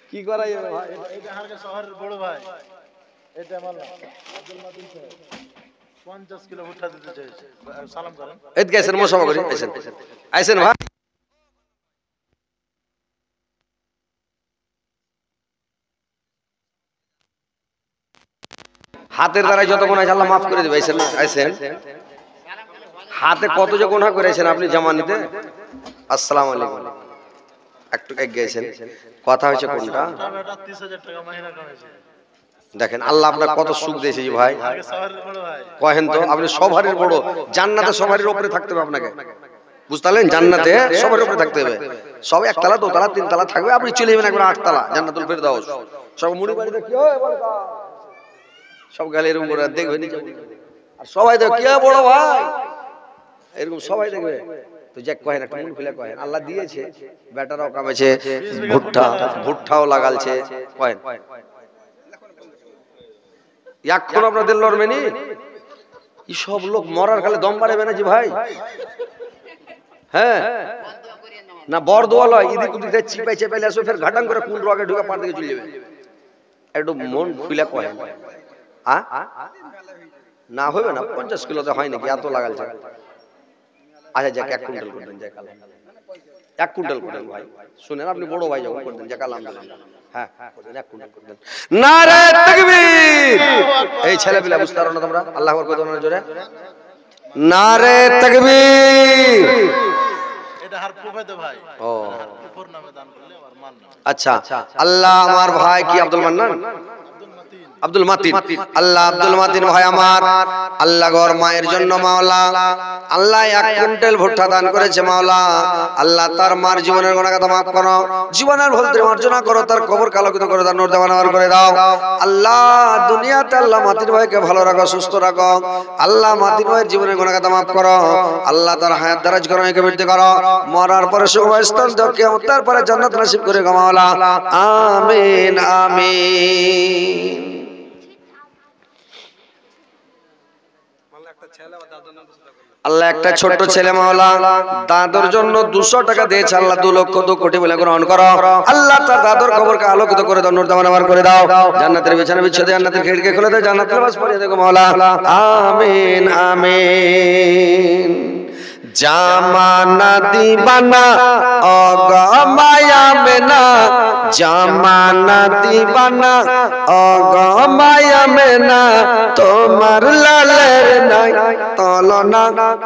Speaker 1: কি করা যাবে ভাই? এটা হারকে শহরের বড় ভাই, এটা মাল্লা আব্দুল মাতিন সাহেব 50 কিলো উঠা দিতে চাইছে। সালাম করেন। এদিকে আসেন, মোসাফা করি। আসেন আসেন ভাই। হাতের দ্বারা যত গুনাহ আছে আল্লাহ মাফ করে দিবে। আইছেন আইছেন, হাতে কত যে গুনাহ করেছেন আপনি জামানিতে। আসসালামু আলাইকুম। একটু এগিয়েছেন, কথা হয়েছে কোনটা? 30,000 টাকা মাহিনা কামাইছে। দেখেন আল্লাহ আপনার কত সুখ দিয়েছে জি ভাই। কহেন তো, আপনি সবারের বড়, জান্নাতে সবারের উপরে থাকতে হবে আপনাকে, বুঝতে পারলেন? জান্নাতে সবার উপরে থাকতে হবে। সব একতলা, দোতলা, তিনতলা থাকবে, আপনি চলে যাবেন একবার 8 তলা জান্নাতুল ফেরদাউস। সব মুড়ি বাড়িতে কি হয় বলতা, সব গালে এরকম করে দেখবে নিচে, আর সবাই দেখবে কি বড় ভাই, এরকম সবাই দেখবে। তো যাক কহেন, একটা মন খুলে কহেন, আল্লাহ দিয়েছে, বেটারাও কামাইছে, ভুট্টাও লাগালছে। কহেন এখন আপনাদের লড়বেনি, এই সব লোক মরার কালে দম বাড়াবে না জি ভাই। হ্যাঁ না, বড় দোয়া লয়, ইদিক উদিক চিপাই চেপাইলে আসবে, ফের ঘাটাং করে কোন রগে ঢুকে পার দিকে চলে যাবে। একটু মন খুলে কহেন। না হবে না, 50 কিলোতে হয় নাকি, এত লাগালছে। আচ্ছা যাক 1 কুইন্টাল করে দেন, যাক 1 কুইন্টাল করে দেন ভাই। শুনেন, আপনি বড় ভাই যখন করে দেন, যাক আলহামদুলিল্লাহ। হ্যাঁ 1 কুইন্টাল করে দেন। নারে তাকবীর! এই ছেলেপিলা বুঝতে পারো না তোমরা? আল্লাহু আকবার কত না জোরে। নারে তাকবীর! এটা হারফুফে দে ভাই। ও হারফুফর নামে দান করলে আমার মান না। আচ্ছা, আল্লাহ আমার ভাই কি আব্দুল মান্নান, আব্দুল মাতিন, আল্লাহ আব্দুল মাতিন ভাই আমার, আল্লাহ গর মায়ের জন্য মাওলা আল্লাহ 1 কুইন্টাল ভুট্টা দান করেছে মাওলা। আল্লাহ তার মার জীবনের গুনাহগাতা মাফ করো, জীবনের ভুল মার্জনা করো, তার কবর কালোকিত করে দাও, নূর দেওয়ান করে দাও। আল্লাহ দুনিয়াতে আল্লাহ মাতিন ভাইকে ভালো রাখো, সুস্থ রাখো। আল্লাহ মাতিন ভাইয়ের জীবনের গুনাহগাতা মাফ করো। আল্লাহ তার হায়াত দারাজ করো, একে বৃদ্ধি করো, মরার পরে সুবস্থান দাও, কিয়ামতের পরে জান্নাত নসিব করে গো মাওলা। আমিন আমিন। আল্লাহ একটা ছোট্ট ছেলে মাওলা দাদর জন্য 200 টাকা দিয়েছে, আল্লাহ 2 লক্ষ 2 কোটি বলে গ্রহণ করো। আল্লাহ তার দাদর কবরকে আলোকিত করে দাও, নূর দেওয়ান করে দাও, জান্নাতের বিছানা বিছিয়ে দাও, জান্নাতের খিড়কি খুলে দাও, জান্নাতের বাস পরিয়ে দাও মাওলা। আমিন আমিন। জামানা দিবানা অগ মায়া মেনা, জামানা দিবানা অগ মায়া মেনা, তোমার লালের নাই তলনা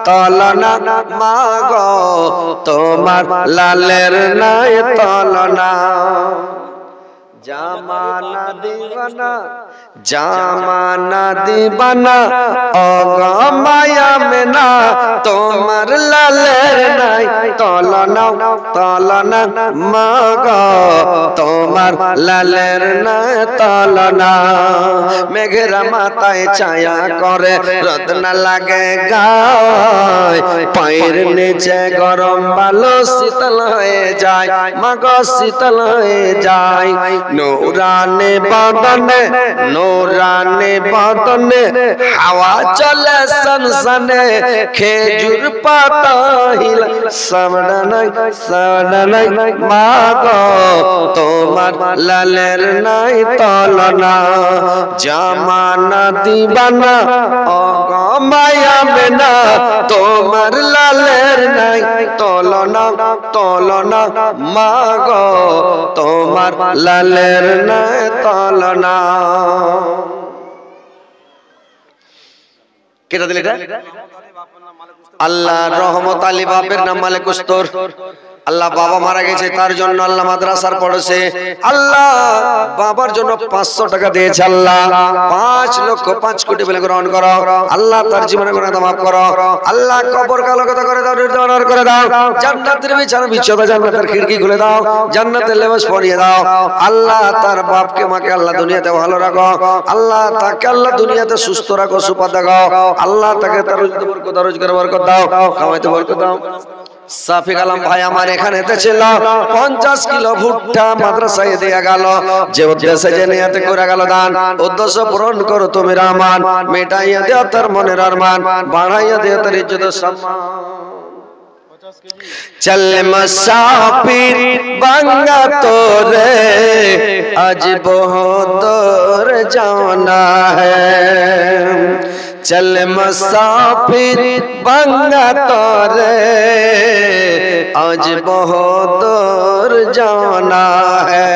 Speaker 1: তলনা মাগো, তোমার লালের নাই তলনা। জামানা দিবানা জামানা দিবানা অগ মায়া মেনা, তোমার লালের নাই তলনা তলনা মাগো, তোমার লালের নাই তলনা। মেঘেরা মাথায় ছায়া করে রোদ না লাগে গায়, পায়ের নিচে গরম বালু শীতল হয়ে যায় মাগো, শীতল হয়ে যায়। নূরানে বদনে নূরানে বদনে হাওয়া চলে সনসনে, খেজুর পাতা হিলা সাবড়ানাই সাবড়ানাই মাগো, তোমার লালের নাই তলনা। জামানা দিবানা অগ মায়া মেনা, তোমার লালের নাই তলনা তলনা মাগো, তোমার লালের নাই তলনা। কেটা দিলে এটা? আল্লাহ রহমত আলী বাপের নাম মালিক উস্তর। আল্লাহ বাবা মারা গেছে, তার জন্য আল্লাহ মাদ্রাসার পড়েছে। আল্লাহ বাবার জন্য 500 টাকা দিয়েছে। আল্লাহ 5 লক্ষ 5 কোটি বলে গ্রহণ করো। আল্লাহ তার জীবনের গুনাহ মাফ করো। আল্লাহ কবর কালোকতা করে দাও, নির্দয়ন করে দাও। জান্নাতের বিছানা বিছিয়ে দাও, জান্নাতের খিড়কি খুলে দাও, জান্নাতের লেবাস পরিয়ে দাও। আল্লাহ তার বাপকে মাকে আল্লাহ দুনিয়াতে ভালো রাখো। আল্লাহ তাকে আল্লাহ দুনিয়াতে সুস্থ রাখো, সুপাত রাখো। আল্লাহ তাকে তার বরকত রোজগার বরকত দাও, কামাইতে বরকত দাও। সাফিক আলম ভাই আমার এখানে ছিল, 50 কিলো ভুট্টা মাদ্রাসায় দিয়ে গেল। যে উদ্দেশ্যে যে নিয়তে করে গেল দান, উদ্দেশ্য পূরণ করো তুমি রহমান, মেটাইয়া দেও তার মনের আরমান, বাড়াইয়া দেও তার ইজ্জত সম্মান। चल मुसाफिर बंगा तोरे आज बहुत दूर जाना है, चल मुसाफिर बंगा तोरे आज बहुत दूर जाना है,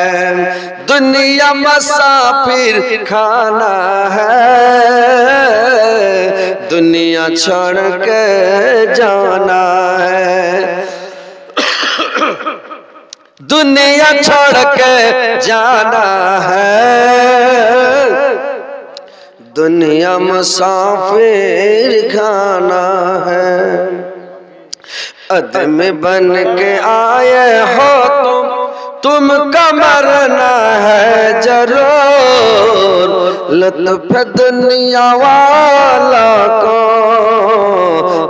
Speaker 1: दुनिया मुसाफिर खाना है, दुनिया छोड़ के जाना है, दुनिया छोड़ के जाना है, दुनिया मुसाफिर खाना है। आदमी बन के आए हो तुम का मरना है जरूर, लुत्फ दुनिया वाला को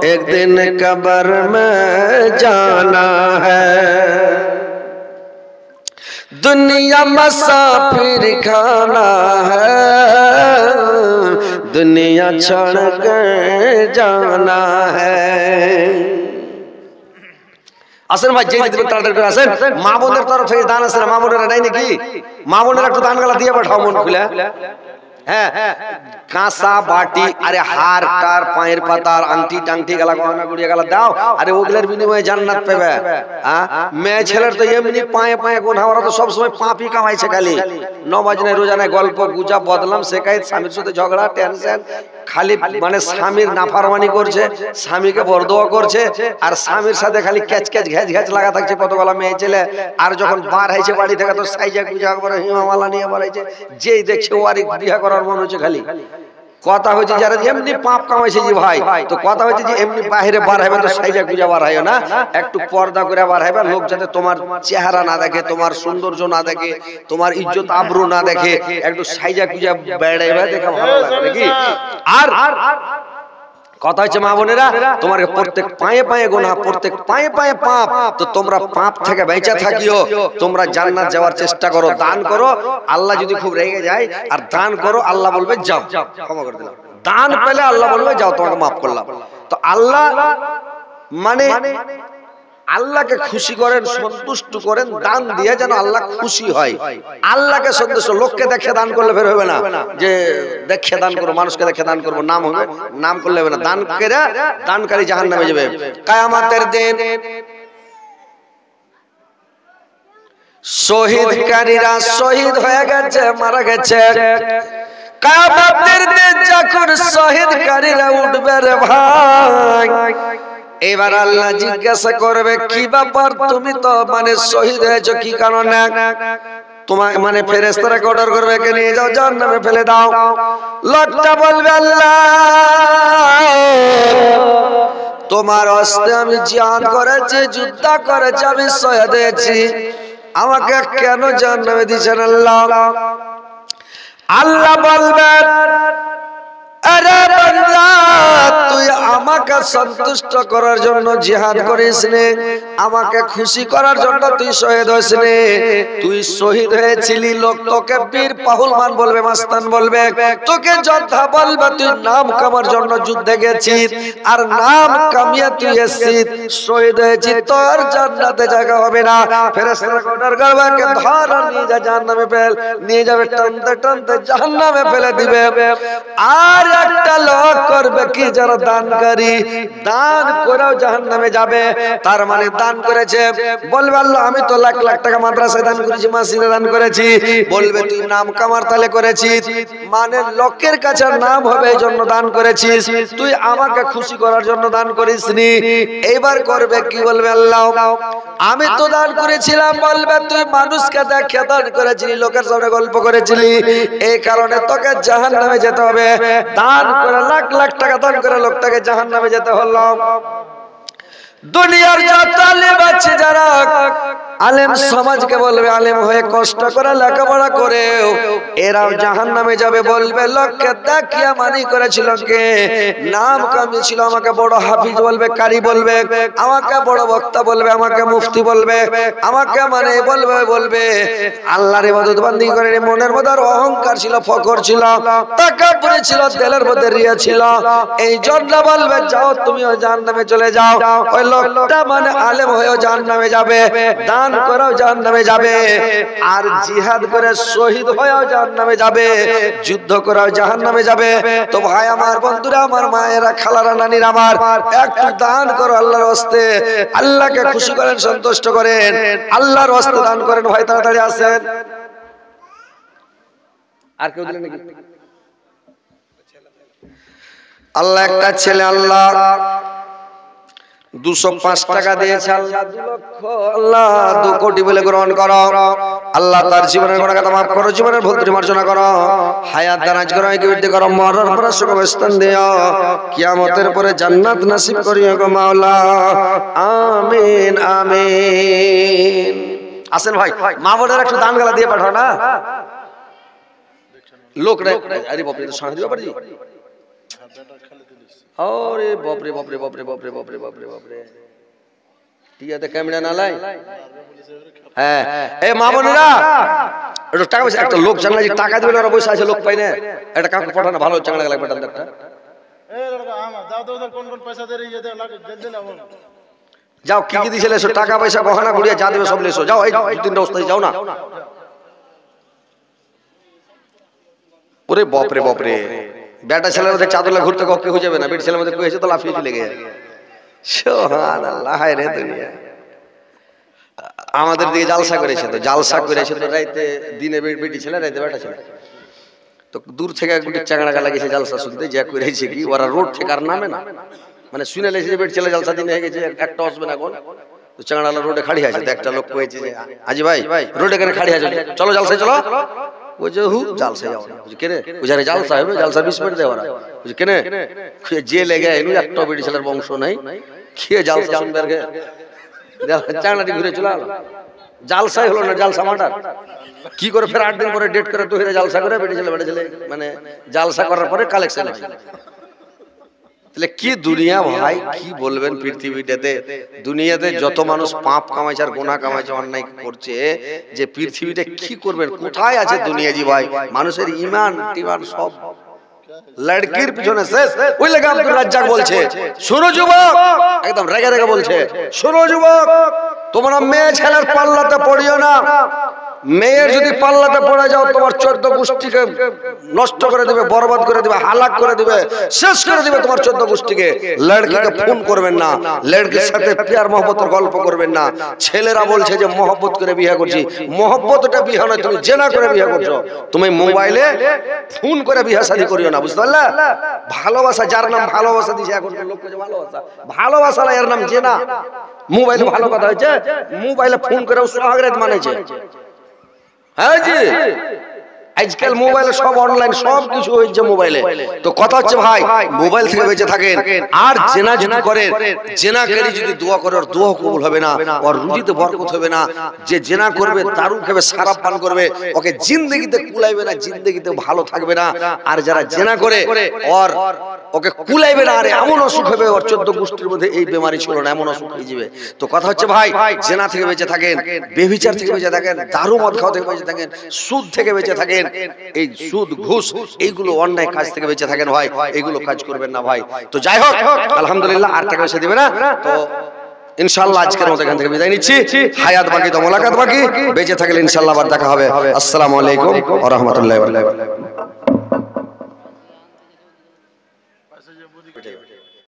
Speaker 1: एक दिन कब्र में जाना है, दुनिया मुसाफिर खाना है, दुनिया छोड़ के जाना है। আসেন ভাই, যে দিবেন তাড়াতাড়ি করে আসেন। মা বোনের তরফ থেকে দান আছে না? মা বোনেরা নাই নাকি? মা বোনেরা একটু দান গালা দিয়ে পাঠাও মন খুলে। হ্যাঁ, কাঁসা বাটি, আরে হার টার, পায়ের পাতার, আংটি টাংটি গালা গহনা গুড়িয়া গালা দাও, আরে ওগুলোর বিনিময়ে জান্নাত পাবে। মেয়ে ছেলের তো এমনি পায়ে পায়ে গোনা, ওরা তো সবসময় পাপি কামাইছে, খালি নমাজ নাই, রোজা নাই, গল্প গুজব, বদলাম শেখায়, স্বামীর সাথে ঝগড়া, টেনশন, খালি মানে স্বামীর নাফরমানি করছে, স্বামীকে বরদোয়া করছে, আর স্বামীর সাথে খালি ক্যাচ ক্যাচ ঘ্যাচ ঘ্যাচ লাগা থাকছে কতগুলা মেয়ে ছেলে। আর যখন বার হয়েছে বাড়ি থেকে তো সাইজা গুজা করে হিমামালা নিয়ে বাড়াইছে, যেই দেখছে ও আর বিয়া করার মন হচ্ছে খালি। কথা হচ্ছে যারা এমনি পাপ কামাইছে যে ভাই, তো কথা হচ্ছে যে এমনি বাইরে বার হবে তো সাইজা গুজা বার হয় না, একটু পর্দা করে বার হবে, লোক যাতে তোমার চেহারা না দেখে, তোমার সৌন্দর্য না দেখে, তোমার ইজ্জত আবরু না দেখে, একটু সাইজা গুজা বেড়াইবে, দেখা ভালো লাগে নাকি? আর কথা হচ্ছে মা বোনেরা, তোমার প্রত্যেক পায়ে পায়ে গোনা, প্রত্যেক পায়ে পায়ে পাপ, তো তোমরা পাপ থেকে বেঁচে থাকিও, তোমরা জান্নাত যাওয়ার চেষ্টা করো, দান করো। আল্লাহ যদি খুব রেগে যায় আর দান করো, আল্লাহ বলবে যাও ক্ষমা করে দিলাম। দান পেলে আল্লাহ বলবে যাও তোমাকে মাফ করলাম। তো আল্লাহ মানে আল্লাহকে খুশি করেন, সন্তুষ্ট করেন, দান দিয়ে যেন আল্লাহ খুশি হয়। আল্লাহকে সন্তুষ্ট, লোককে দেখে দান করলে ফের হবে না যে দেখে দান করবো, মানুষকে দেখে দান করবো, নাম হবে, নাম করলে হবে না। দান করে দানকারী জাহান্নামে যাবে। কিয়ামতের দিন শহীদকারীরা শহীদ হয়ে গেছে, মারা গেছে। কিয়ামতের দিন যখন শহীদকারীরা উঠবে রে ভাই, এবার আল্লাহ জিজ্ঞাসা করবে কি ব্যাপার, তুমি তো মানে শহীদ হয়েছো কি কারণে? তোমার মানে ফেরেশতারা অর্ডার করবে কে নিয়ে যাও, জাহান্নামে ফেলে দাও। লোকটা বলবে আল্লাহ তোমার হস্তে আমি জিহাদ করেছি, যুদ্ধ করেছি, আমি শহীদ হয়েছি, আমাকে কেন জাহান্নামে দিয়েছেন আল্লাহ? আল্লাহ বলবেন আরে বান্দা তুই আমাকে সন্তুষ্ট করার জন্য জিহাদ করিস নে, আমাকে খুশি করার জন্য তুই শহীদ হইস নে। তুই শহীদ হয়েছিলি, লোক তোকে বীর পাহুলমান বলবে, মাস্তান বলবে, তোকে যোদ্ধা বলবে। তুই নাম কামার জন্য যুদ্ধে গেছিস, আর নাম কামিয়ে তুই এসেছিস, শহীদ হয়েছিস, তোর জান্নাতে জায়গা হবে না। ফেরেশতারা অর্ডার করবে কে ধর নিয়ে যা জাহান্নামে ফেল, নিয়ে যাবে টানতে টানতে জাহান্নামে ফেলে দিবে। আর একটা লোক করবে কি, যারা দানকারী, দান করেও জাহান্নামে যাবে। তার মানে দান করেছে, বলবে আল্লাহ আমি তো লাখ লাখ টাকা মাদ্রাসায় দান করেছি, মসজিদে দান করেছি। বলবে তুই নাম কামার তালে করেছিস, মানে লোকের কাছে নাম হবে এই জন্য দান করেছিস, তুই আমাকে খুশি করার জন্য দান করিসনি। এইবার করবে কি, বলবে আল্লাহ আমি তো দান করেছিলাম, বলবে তুই মানুষকে দেখে দান করেছিলি, লোকের সামনে গল্প করেছিলি, এই কারণে তোকে জাহান্নামে যেতে হবে। দান করে লাখ লাখ টাকা দান করে লোকটাকে জাহান্নামে যেতে হলো। দুনিয়ার যত আলেম আছে, যারা আলেম সমাজকে বলবে আলেম হয়ে কষ্ট করে লেখাপড়া করেও এরাও জাহান্নামে যাবে। বলবে লোককে দেখিয়া মানি করেছিল কে, নাম কামিয়েছিল, আমাকে বড় হাফিজ বলবে, কারি বলবে, আমাকে বড় বক্তা বলবে, আমাকে মুফতি বলবে, আমাকে মানে বলবে আল্লাহর ইবাদত বান্দি করে। মনের মধ্যে অহংকার ছিল, ফখর ছিল, তাকাব্বুরি ছিল, দিলের মধ্যে রিয়া ছিল। এই জন্য বলবে যাও তুমি জাহান্নামে চলে যাও। ওই লোকটা মানে আলেম হয়েও জাহান্নামে যাবে, দান করেও জাহান্নামে যাবে, আর জিহাদ করে শহীদ হয়েও জাহান্নামে যাবে, যুদ্ধ করেও জাহান্নামে যাবে। তো ভাই আমার, বন্ধুরা আমার, মায়েরা, খালারা, নানিরা আমার, একটু দান করো আল্লাহর হস্তে, আল্লাহকে খুশি করেন, সন্তুষ্ট করেন, আল্লাহর হস্তে দান করেন। ভাই তাড়াতাড়ি আসেন। আর কেউ দিলেন নাকি? আল্লাহ একটা ছেলে আল্লাহ 205 টাকা দিয়েছে, আল্লাহ 2 লক্ষ, আল্লাহ 2 কোটি বলে গ্রহণ করো। আল্লাহ তার জীবনের গুনাহ কথা মাফ করো, জীবনের ভুল ত্রুটি মার্জনা করো, হায়াত দারাজ করো, ইকবিরতি করো, মরার পরে সুখস্থান দিও, কিয়ামতের পরে জান্নাত নসিব করিও গো মাওলা। আমিন আমিন। আসেন ভাই, মা বোনেরা একটু দান গালা দিয়ে পাঠাও না। লোক রে, আরে বাপ রে, তো সাহায্য দিবা পারি। আরে বাপ রে বাপ রে বাপ রে বাপ রে বাপ রে বাপ রে বাপ রে, টিয়াতে ক্যামেরা না লাই। হ্যাঁ এই মা বোনেরা একটু টাকা পয়সা, একটা লোক জানলা যে টাকা দিবে, ওরা বসে আছে, লোক পাই না, একটা কাউকে পাঠানো ভালো, চাঙ্গা লাগবে পাঠান একটা। যাও কি কি দিছিলে, টাকা পয়সা গহনা গুড়িয়ে যা দিবে সব লেসো, যাও এই 2-3টা ওস্তাদ যাও না। ওরে বাপ রে বাপ রে, বেটা ছেলের মধ্যে চাদরলা ঘুরতে কক্ষে হয়ে যাবে না, বেটা ছেলের মধ্যে কয়েছে তো লাফিয়ে চলে গেছে। সুবহানাল্লাহ, রে দুনিয়া। আমাদের দিকে জালসা করেছে, তো জালসা করেছে তো রাইতে, দিনে বেটি ছেলে, রাইতে বেটা ছেলে। তো দূর থেকে একটু চাংড়া লাগিয়েছে জালসা শুনতে, যা করেছে কি ওরা রোড থেকে আর নামে না, মানে শুনে লেছে যে বেটি ছেলে জালসা দিনে হয়ে গেছে, একটা আসবে না এখন। তো চাংড়ালা রোডে খাড়ি আছে, তো একটা লোক কয়েছে যে আজি ভাই রোডে কেন খাড়ি আছে, চলো জালসায় চলো। বুঝে হু জালসায় যাও না, বুঝে কেনে বুঝারে জালসা হবে, জালসা 20 মিনিট দেওয়া, বুঝে কেনে যে লেগে এলু একটা বেটি ছেলের বংশ নাই, খেয়ে জালসা জানবে চাংড়াটি ঘুরে চলে আলো, জালসাই হলো না, জালসা মার্ডার। কি করে ফের 8 দিন পরে ডেট করে তৈরি জালসা করে বেটি ছেলে মানে জালসা করার পরে কালেকশন হয়। তাহলে কি দুনিয়া ভাই, কি বলবেন পৃথিবীটাতে। দুনিয়াতে যত মানুষ পাপ কামাইছে আর গুনাহ কামাইছে, অন্যায় করছে, যে পৃথিবীটা কি করবেন, কোথায় আছে দুনিয়া জি ভাই? মানুষের ঈমান টিমান সব লড়কির পিছনে শেষ। ওই লাগা আব্দুর রাজ্জাক বলছে, শোনো যুবক, একদম রেগে রেগে বলছে, শোনো যুবক, তোমরা মেয়ে ছেলের পাল্লাতে পড়িও না। মেয়ের যদি পাল্লাতে পড়ে যাও তোমার 14 গোষ্ঠীকে নষ্ট করে দিবে, বরবাদ করে দিবে, হালাক করে দিবে, শেষ করে দিবে তোমার 14 গোষ্ঠীকে। লড়কিকে ফোন করবেন না, লড়কির সাথে প্যার মহব্বতের গল্প করবেন না। ছেলেরা বলছে যে মহব্বত করে বিয়ে করছি, মহব্বতটা বিয়ে নয়, তুমি জেনা করে বিয়ে করছো। তুমি মোবাইলে ফোন করে বিয়ে শাদী করিও না, বুঝতে পারলে? ভালোবাসা, যার নাম ভালোবাসা দিছে এখন লোক কইছে ভালোবাসা, ভালোবাসা না, এর নাম জেনা। মোবাইলে ভালো কথা হয়েছে, মোবাইলে ফোন করে সোহাগরাত মানেছে। হ্যাঁ জি, আজকাল মোবাইলে সব অনলাইন, সব কিছু হয়েছে মোবাইলে। তো কথা হচ্ছে ভাই, মোবাইল থেকে বেঁচে থাকেন। আর জেনা যদি করেন, জেনাকারী যদি দোয়া করে, ওর দোয়া কবুল হবে না, ওর রুজিতে বরকত হবে না। যে জেনা করবে, দারু খাবে, শরাব পান করবে, ওকে জিন্দেগিতে কুলাইবে না, জিন্দেগিতে ভালো থাকবে না। আর যারা জেনা করে, ওর ওকে কুলাইবে না, আর এমন অসুখ হবে, ওর 14 গোষ্ঠীর মধ্যে এই বেমারি ছিল না, এমন অসুখ হয়ে যাবে। তো কথা হচ্ছে ভাই, জেনা থেকে বেঁচে থাকেন, বেভিচার থেকে বেঁচে থাকেন, দারু মদ খাওয়া থেকে বেঁচে থাকেন, সুদ থেকে বেঁচে থাকেন। এই সুদ ঘুষ এইগুলো অন্যায় কাজ থেকে বেঁচে থাকেন ভাই, এগুলো কাজ করবেন না ভাই। তো যাই হোক, আলহামদুলিল্লাহ, আর টাকা পয়সা দিবে না। তো ইনশাআল্লাহ আজকের মতো এখান থেকে বিদায় নিচ্ছি। হায়াত বাকি তো মোলাকাত বাকি, বেঁচে থাকলে ইনশাআল্লাহ আবার দেখা হবে। আসসালামু আলাইকুম ওয়া রাহমাতুল্লাহি ওয়া বারাকাতুহু।